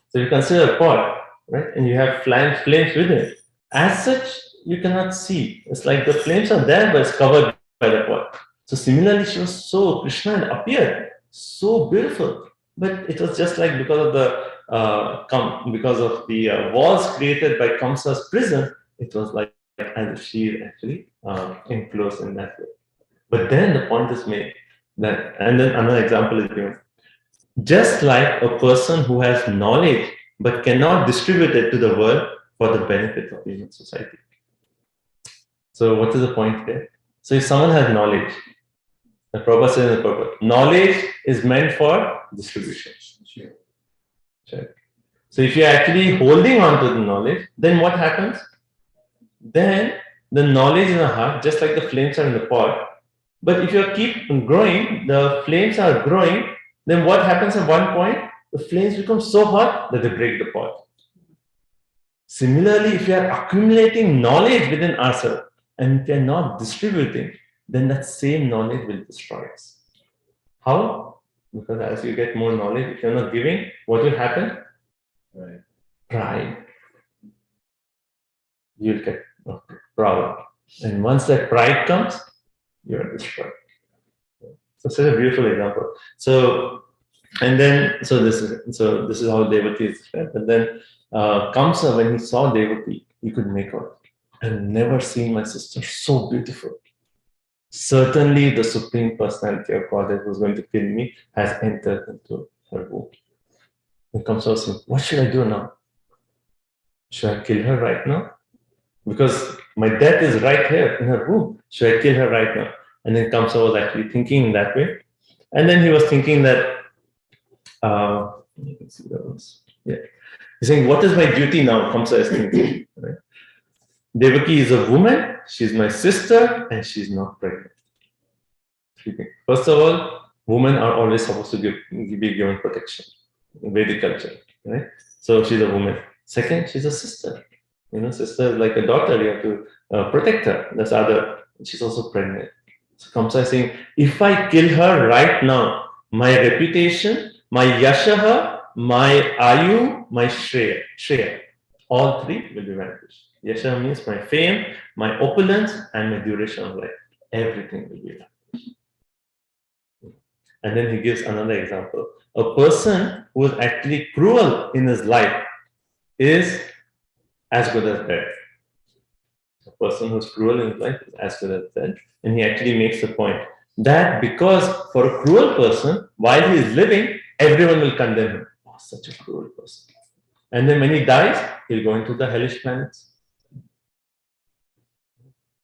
So you consider a pot, right? And you have flames within it. As such, you cannot see. It's like the flames are there, but it's covered by the pot. So similarly, she was so, Krishna had appeared so beautiful, but it was just like because of the walls created by Kamsa's prison, it was like as if she actually enclosed in that way. But then the point is made that, and then another example is given. Just like a person who has knowledge but cannot distribute it to the world for the benefit of human society. So what is the point here? So if someone has knowledge, the Prabhupada says in the purpose, knowledge is meant for distribution. Sure. So if you're actually holding on to the knowledge, then what happens? Then the knowledge in the heart, just like the flames are in the pot, but if you keep growing, the flames are growing, then what happens at one point? The flames become so hot that they break the pot. Similarly, if you are accumulating knowledge within ourselves and if you are not distributing, then that same knowledge will destroy us. How? Because as you get more knowledge, if you're not giving, what will happen? Right. Pride. You'll get proud. And once that pride comes, you're destroyed. So it's a beautiful example. So this is how Devaki is described. But then Kamsa, when he saw Devaki, he could make out. I've never seen my sister so beautiful. Certainly the Supreme Personality of Godhead who's going to kill me has entered into her womb. And Kamsa was saying, what should I do now? Should I kill her right now? Because my death is right here in her womb. Should I kill her right now? And then Kamsa was actually thinking in that way. And then he was thinking that, you can see that was, yeah. He's saying, what is my duty now? Kamsa is thinking, right? Devaki is a woman, she's my sister, and she's not pregnant. First of all, women are always supposed to be given protection in Vedic culture, right? So she's a woman. Second, she's a sister. Sister is like a daughter, you have to protect her. That's other. She's also pregnant. So Kamsa is saying, if I kill her right now, my reputation, my yashaha, my ayu, my shreya, all three will be vanquished. Yasha means my fame, my opulence, and my duration of life. Everything will be vanquished. And then he gives another example. A person who is actually cruel in his life is as good as dead. A person who is cruel in his life is as good as dead. And he actually makes the point that because for a cruel person, while he is living, everyone will condemn him. Oh, such a cruel person. And then when he dies, he'll go into the hellish planets.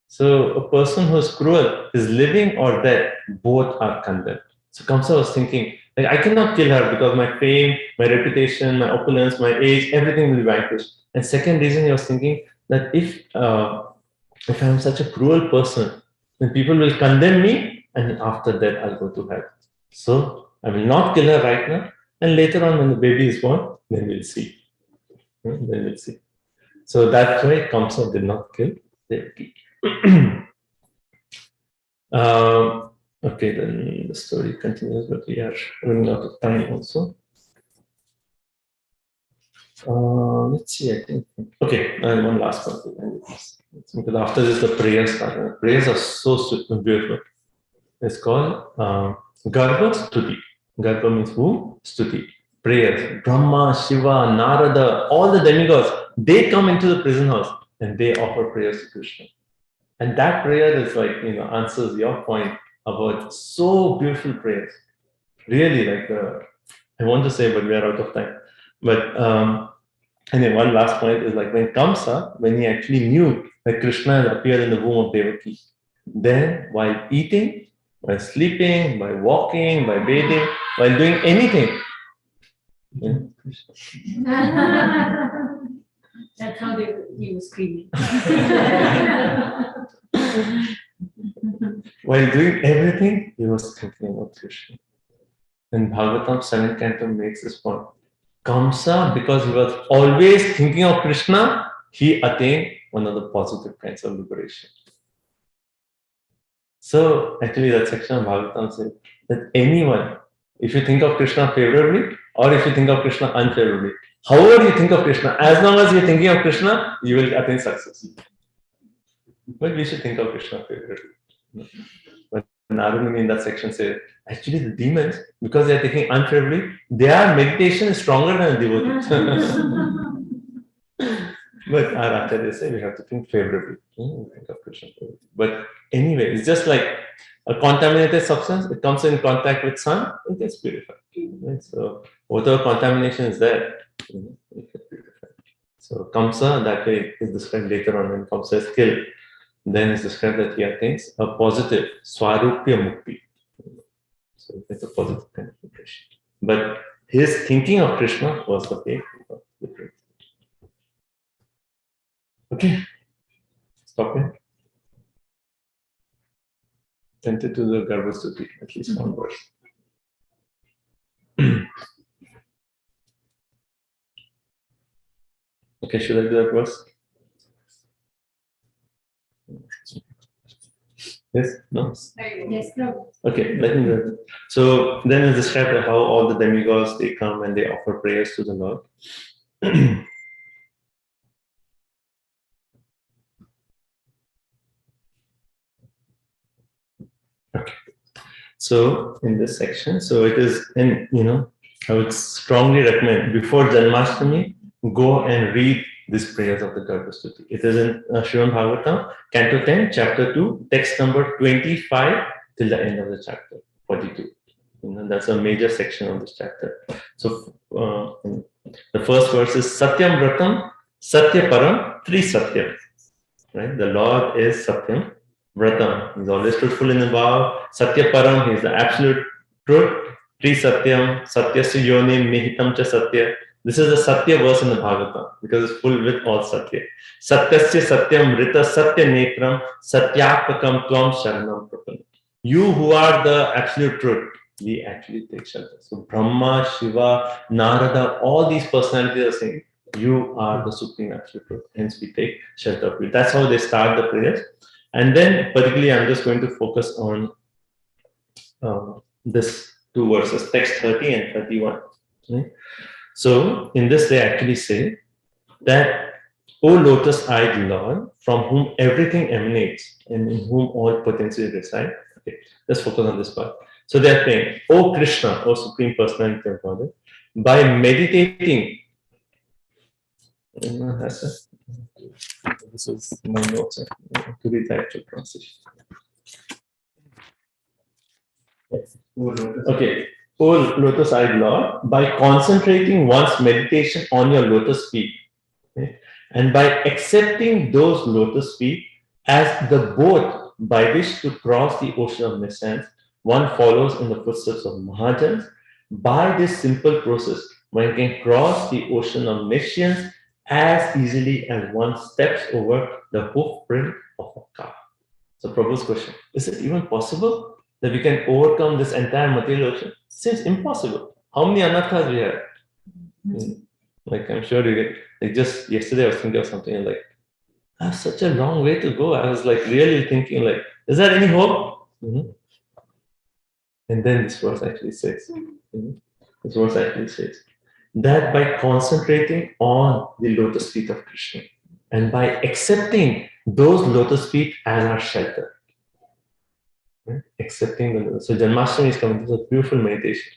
So a person who is cruel is living or dead, both are condemned. So Kamsa was thinking, like, I cannot kill her because my fame, my reputation, my opulence, my age, everything will be vanquished. And second reason he was thinking that if I'm such a cruel person, then people will condemn me, and after that I'll go to hell. So I will not kill her right now, and later on when the baby is born, then we'll see. Then we'll see. So that's why Kamsa did not kill Devaki. Okay, then the story continues, but we are running out of time also. Let's see, I think. Okay, and one last one. Because after this, the prayers start. Prayers are so beautiful. It's called Garbha Stuti. Garbha means womb, Stuti. Prayers. Brahma, Shiva, Narada, all the demigods, they come into the prison house and they offer prayers to Krishna. And that prayer is like, answers your point about so beautiful prayers. Really, like, I want to say, but we are out of time. But, and then one last point is like when Kamsa, when he actually knew that Krishna had appeared in the womb of Devaki, then while eating, while sleeping, by walking, by bathing, while doing anything, That's how he was screaming. while doing everything, he was thinking about Krishna. And Bhagavatam 7th Canto makes this point. Kamsa, because he was always thinking of Krishna, he attained one of the positive kinds of liberation. So actually that section of Bhagavatam says that anyone, if you think of Krishna favorably or if you think of Krishna unfavorably, however you think of Krishna, as long as you're thinking of Krishna, you will attain success. But we should think of Krishna favorably. But Narumuni in that section says, actually the demons, because they're thinking unfavorably, their meditation is stronger than a devotee. But our Acharya say we have to think favorably. Think of Krishna favorably. But anyway, it's just like a contaminated substance, it comes in contact with sun, it gets purified. Right? So whatever contamination is there, it gets purified. So Kamsa, that way is described later on when Kamsa is killed. Then it's described that he attains a positive Swarupya Mukti. So it's a positive kind of liberation. But his thinking of Krishna was the way of liberation. Okay, stop here. Tempted to the Garbha Stuti, at least one verse. Okay, should I do that verse? Yes? No? Yes, no. Okay, let me do it. So then it's described how all the demigods, they come and they offer prayers to the Lord. Okay. So in this section, so it is, and I would strongly recommend before Janmashtami, go and read these prayers of the Garbha Stuti. It is in Srimad Bhagavatam, Canto 10, Chapter 2, text number 25 till the end of the chapter, 42. That's a major section of this chapter. So the first verse is Satyam Vratam, Satya Param, Tri Satyam. Right? The Lord is Satyam, Vratam, he's always truthful in the vow. Satyaparam, he is the absolute truth. Tri Satyam, Satyasya Yonim, Nihitam Cha Satya. This is the Satya verse in the Bhagavatam because it's full with all Satya. Satyasya Satyam Rita Satya Netram Satyakakam Tvam Sharanam Prapanam. You who are the absolute truth, we actually take shelter. So Brahma, Shiva, Narada, all these personalities are saying, you are the supreme absolute truth. Hence we take shelter of you. That's how they start the prayers. And then particularly I'm just going to focus on this two verses, text 30 and 31. Right? So in this they actually say that, O lotus-eyed Lord, from whom everything emanates and in whom all potencies reside. Okay, let's focus on this part. So they are saying, O Krishna, O Supreme Personality of Godhead, by meditating. This is my notes to read the actual translation. Okay. O lotus-eyed Lord, by concentrating one's meditation on your lotus feet, okay, and by accepting those lotus feet as the boat by which to cross the ocean of nescience, one follows in the footsteps of Mahajans. By this simple process, one can cross the ocean of nescience as easily as one steps over the hoof print of a calf. So Prabhu's question, is it even possible that we can overcome this entire material ocean? Seems impossible. How many anathas we have? Like I'm sure you get, like just yesterday I was thinking of something like, I have such a long way to go. I was like really thinking like, is there any hope? And then this verse actually says, that by concentrating on the lotus feet of Krishna and by accepting those lotus feet as our shelter, right? Accepting the lotus. So Janmashtami is coming. This is a beautiful meditation.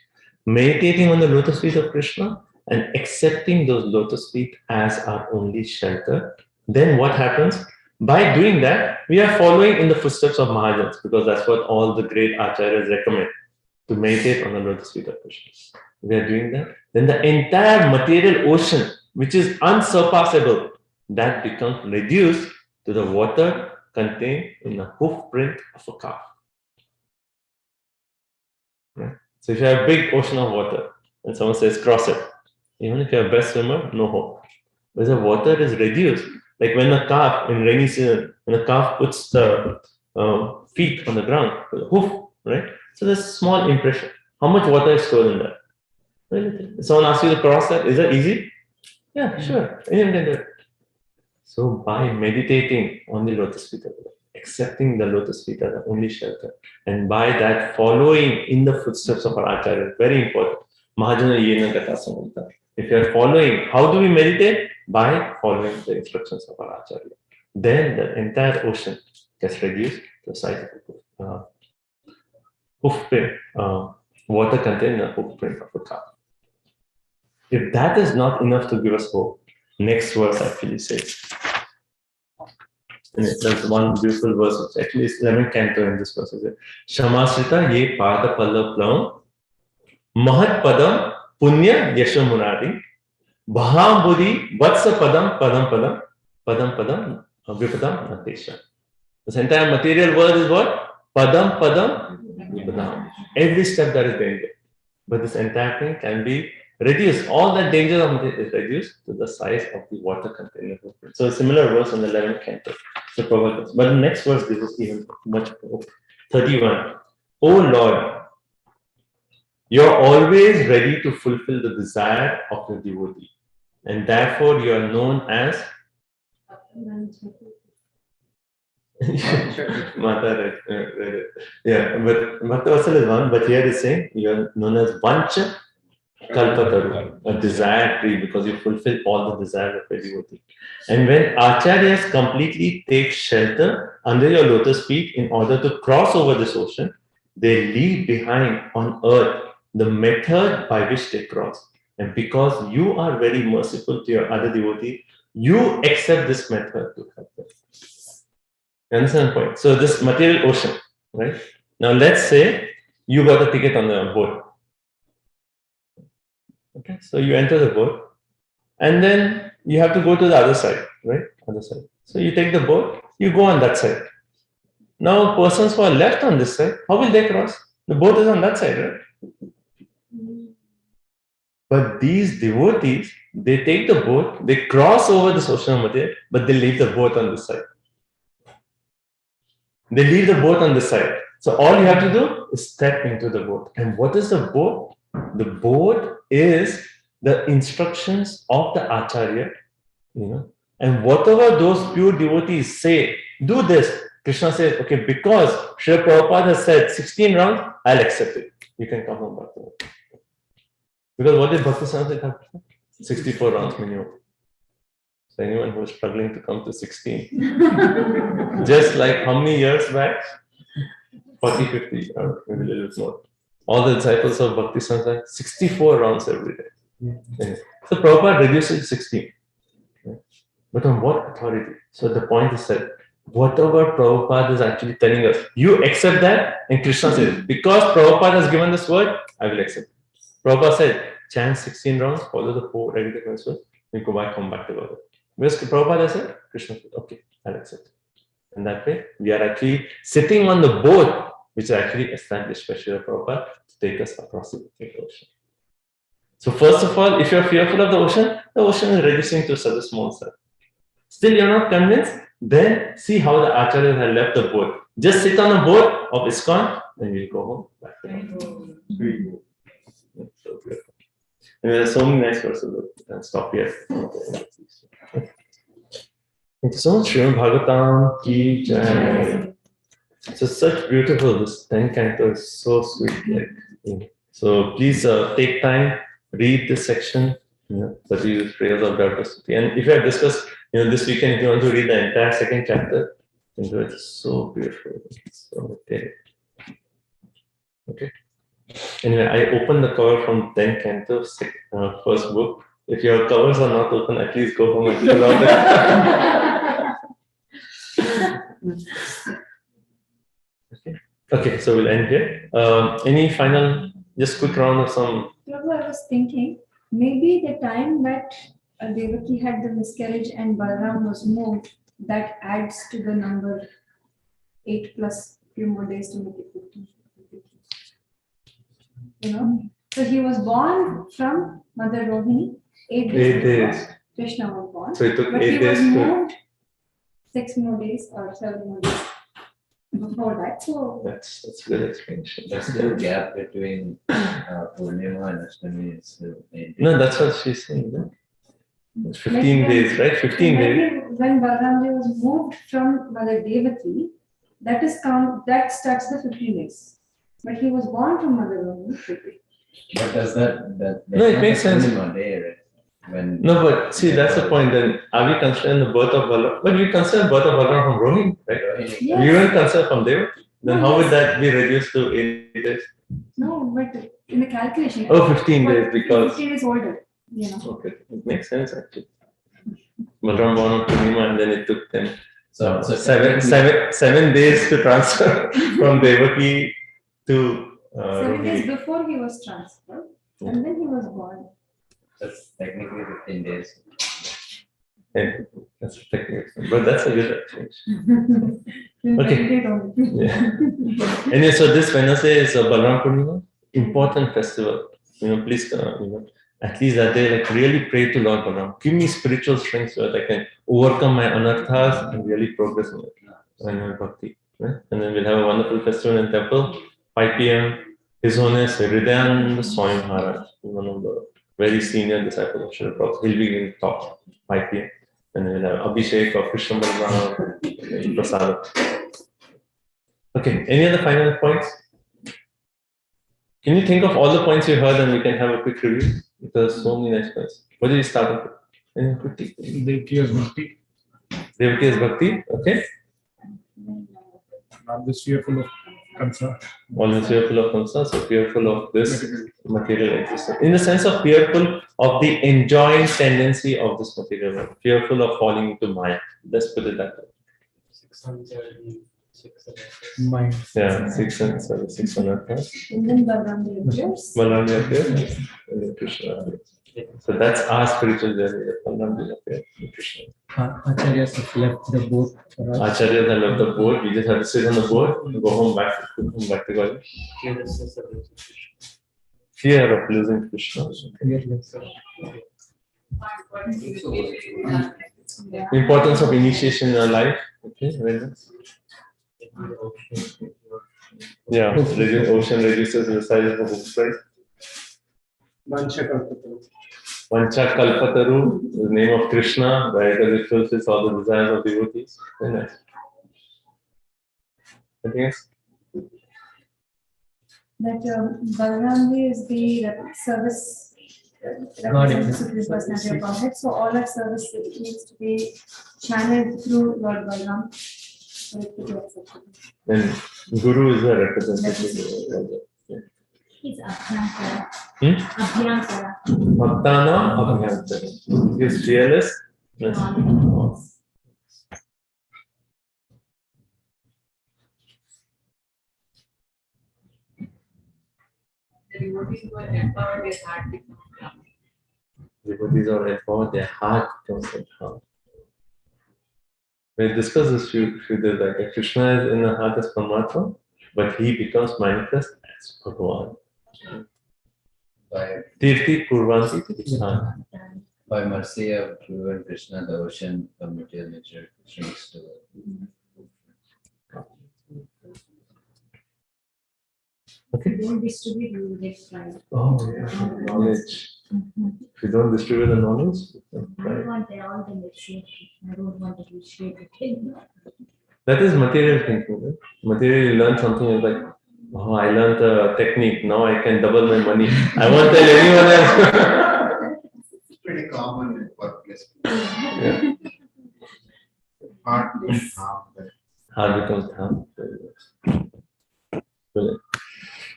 Meditating on the lotus feet of Krishna and accepting those lotus feet as our only shelter. Then what happens? By doing that, we are following in the footsteps of Mahajans because that's what all the great acharyas recommend, to meditate on the lotus feet of Krishna. We are doing that. Then the entire material ocean, which is unsurpassable, that becomes reduced to the water contained in the hoof print of a calf. Right? So if you have a big ocean of water and someone says cross it, even if you're a best swimmer, no hope. Because the water is reduced. Like when a calf in rainy season, when a calf puts the feet on the ground, the hoof, right? So there's a small impression. How much water is stored in that? Very little. If someone asks you to cross that, is that easy? Yeah, sure. Anyone can do it. So by meditating on the lotus feet, accepting the lotus feet as the only shelter, and by that following in the footsteps of our Acharya, very important. Mahajana Yena Katha Samanta. If you are following, how do we meditate? By following the instructions of our Acharya. Then the entire ocean gets reduced to the size of a hoof print, water contained in a hoof print of a calf. If that is not enough to give us hope, next verse actually says, and there's one beautiful verse which actually is 11th canto in this verse. Shamasrita ye pada pallav plavam mahat padam punya yasha murari baham buddhi vatsa padam padam padam padam padam vipadam natesha. This entire material world is what? Padam padam vipadam. Every step that is danger. But this entire thing can be reduced. All that danger of it is reduced to the size of the water container. So a similar verse on the 11th canto. So Prabhupada. But the next verse gives us even much more. 31. O Lord, you're always ready to fulfill the desire of your devotee. And therefore you are known as Mata, right. Yeah, but Bhakta Vatsal is one, but here is saying you are known as Vancha Kalpataru, a desire tree, because you fulfill all the desires of a devotee. And when acharyas completely take shelter under your lotus feet in order to cross over this ocean, they leave behind on earth the method by which they cross. And because you are very merciful to your other devotee, you accept this method to help them. You understand the point? So this material ocean, right? Now let's say you got a ticket on the boat. Okay, so you enter the boat, and then you have to go to the other side, right? Other side. So you take the boat, you go on that side. Now persons who are left on this side, how will they cross? The boat is on that side, right? But these devotees, they take the boat, they cross over this ocean of material, but they leave the boat on this side. They leave the boat on this side. So all you have to do is step into the boat. And what is the boat? The boat is the instructions of the Acharya, and whatever those pure devotees say, do this. Krishna says, okay, because Srila Prabhupada has said 16 rounds, I'll accept it. You can come on back to it. Because what did Bhakti Samsara have? 64 rounds minimum. So anyone who is struggling to come to 16, just like how many years back? 40, 50, or maybe a little bit more. All the disciples of Bhakti Samsara, 64 rounds every day. Yeah. So Prabhupada reduced it to 16. But on what authority? So the point is that whatever Prabhupada is actually telling us, you accept that, and Krishna says, because Prabhupada has given this word, I will accept it. Prabhupada said, chant 16 rounds, follow the 4 regular principles, we go back, come back to God. Because Prabhupada said, Krishna said, okay, I'll accept it. And that way, we are actually sitting on the boat, which is actually established by Srila Prabhupada to take us across the ocean. So first of all, if you're fearful of the ocean is reducing to such a small size. Still you're not convinced, then see how the Acharyas have left the boat. Just sit on the boat of ISKCON, and you'll go home back to home. So beautiful. And there are so many nice verses. Stop here. Thank you so much, Srimad Bhagavatam Ki Jai. So such beautiful, this 10th canto is so sweet. So please take time, read this section, that you use prayers of diversity. And if you have discussed, this weekend, if you want to read the entire 2nd chapter, it's so beautiful. So, okay. Anyway, I opened the cover from 10th canto, first book. If your covers are not open, at least go home and pull out Okay, so we'll end here. Any final, just quick round of some. Prabhu, I was thinking, maybe the time that Devaki had the miscarriage and Balaram was moved, that adds to the number 8 plus few more days to make it 15. So he was born from Mother Rohini 8 days before Krishna was born. So it took but 8 he days was to. moved 6 more days or 7 more days before that. So That's a good explanation. There's still a gap between Purnima and Ashtami. It's still 8 days. No, that's what she's saying. No? It's 15 days, right? 15 days. maybe when Balaram was moved from Mother Devaki, that starts the 15 days. But he was born from Mother Rohini. But does that No, it makes sense. Purnima day, right? When No, but see, that's the point. Then are we considering the birth of Balaram? But we consider birth of Balaram from Rohini, right? Yes. We don't consider from Devaki. Then how would that be reduced to 8 days? No, but in the calculation. Oh, 15 days because. 15 days older. Okay, it makes sense actually. Balaram born on Purnima, and then it took them so 7 days to transfer from Devaki to 7 days Rohini. before he was transferred, and then he was born. that's technically 15 days. And that's technical, but that's a good explanation. Okay. Yeah. Anyway, so this Wednesday is Balaram Purnima, important festival. Please, at least that day, like really pray to Lord Balaram. Give me spiritual strength so that I can overcome my anarthas and really progress in my bhakti. Right? And then we'll have a wonderful festival in temple, 5 p.m. His Holiness Hridayananda Swami Maharaj, one of the very senior disciples of Srila Prabhupada. He'll be giving talk 5 p.m. And then we'll have Abhishek of Krishna Balaram and Prasad. Okay, any other final points? Can you think of all the points you heard and we can have a quick review? Because so many nice points. What did you start with? Any quickly? Devaki is Bhakti. Devaki is Bhakti, okay. Not this fearful of Kamsa. Always fearful of Kamsa, so fearful of this material existence. In the sense of fearful of the enjoying tendency of this material world. Fearful of falling into Maya. Let's put it that way. 676. Mind. Yeah, 600. And then Balaram appears. Balaram appears, and then Krishna appears. So that's our spiritual journey. The Pranam Dinapaya Krishna. Acharyas have left the boat for us. Acharyas have left the boat. We just have to sit on the boat and go home back to God. Fear of losing Krishna. Fearless. Importance of initiation in our life. Okay, very nice. Yeah, ocean reduces the size of a book size. Vancha Kalpataru is the name of Krishna, right? Because it fulfills all the desires of devotees. Very nice. Anything else? That Balaram is the service representing Supreme Personality of Godhead. So all our service needs to be channeled through Lord Balaram. So it could be accepted. And Guru is a representative. It's Abhyantara. Hmm? Abhyantara. Bhaktana Abhyantara. He is fearless. Yes. The devotees were empowered, their heart becomes calm. Devotees are empowered, their heart becomes empowered. We discussed this few days back. Krishna is in the heart as Paramatma, but he becomes manifest as Bhagavan. Tirti Purvanti Krishna. By mercy of Lord Krishna, the ocean of material nature shrinks to Okay. Don't distribute, you will get fried. Oh, yeah. Knowledge. If you don't distribute the knowledge, I don't want all the mixture. I don't want to be shaped. that is material thinking. Right? Material, you learn something and like, oh, I learned a technique. Now I can double my money. I won't tell anyone else. It's pretty common in workplace. Yeah. Heart is calm. Heart becomes calm. Brilliant.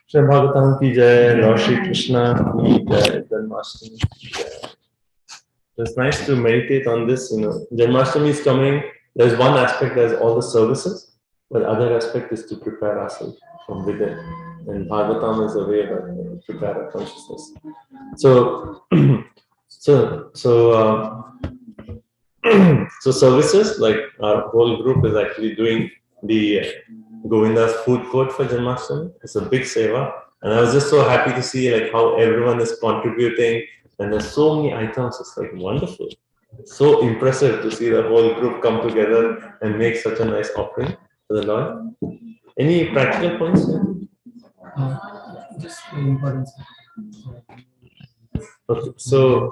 Shri Bhagavatam ki jai, Lord Shri Krishna ki jai, Janmashtami ki jai. It's nice to meditate on this. Janmashtami is coming. There's one aspect that's all the services, but the other aspect is to prepare ourselves from within. And Bhagavatam is a way to prepare our consciousness. So, so services, like our whole group is actually doing the Govinda's food court for Janmashtami. It's a big seva, and I was just so happy to see like how everyone is contributing, and there's so many items. It's like wonderful. It's so impressive to see the whole group come together and make such a nice offering to the Lord. Any practical points? Just the importance. Okay, so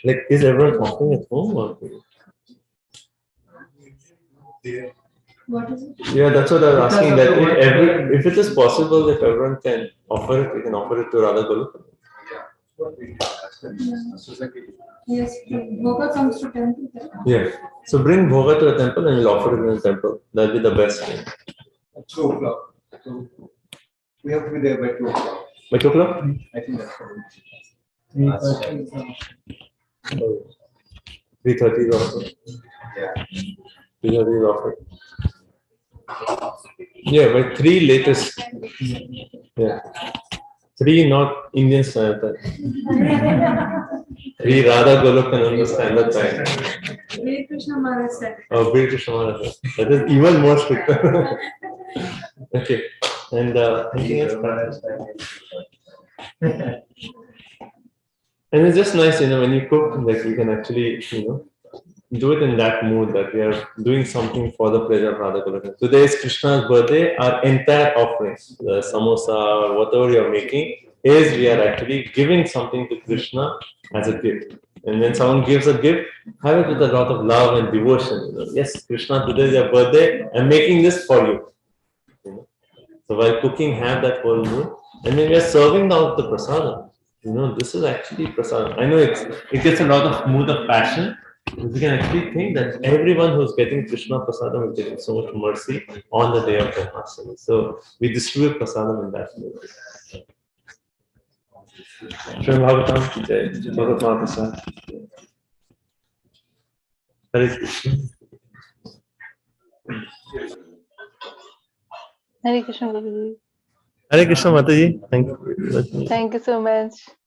like, is everyone offering at home or? What is it? Yeah, that's what I was asking. That if it is possible, if everyone can offer it, we can offer it to Radha Golu. Yes, Bhoga comes to temple. Yeah. So bring Bhoga to the temple and we'll offer it in the temple. That'll be the best thing. At 2 o'clock. So we have to be there by 2 o'clock. By 2 o'clock? I think that's probably. 3:30 is also. Yeah. 3:30 is offered. Yeah, by 3 latest. Yeah. 3 not Indian standard time. 3 Radha Golokananda standard time. Hare Krishna Maharaj said. Oh, Hare Krishna Maharaj. That is even more strict. Okay. And anything else? And it's just nice, when you cook, like we can actually, do it in that mood that we are doing something for the pleasure of Radha Golokan. Today is Krishna's birthday. Our entire offering, the samosa, whatever you're making, is we are actually giving something to Krishna as a gift. And when someone gives a gift, have it with a lot of love and devotion. Yes, Krishna, today is your birthday. I'm making this for you. So while cooking, have that whole mood. And when we are serving out the prasadam, this is actually prasadam. I know it gets a lot of mood of passion. We can actually think that everyone who's getting Krishna prasadam is getting so much mercy on the day of Janmashtami. So we distribute prasadam in that mood. Shri Bhagavatam ki jai, Bhagavat Mahaprasad. Hare Krishna. Hare Krishna, Guruji. Hare Krishna Mataji. Thank you. Thank you so much.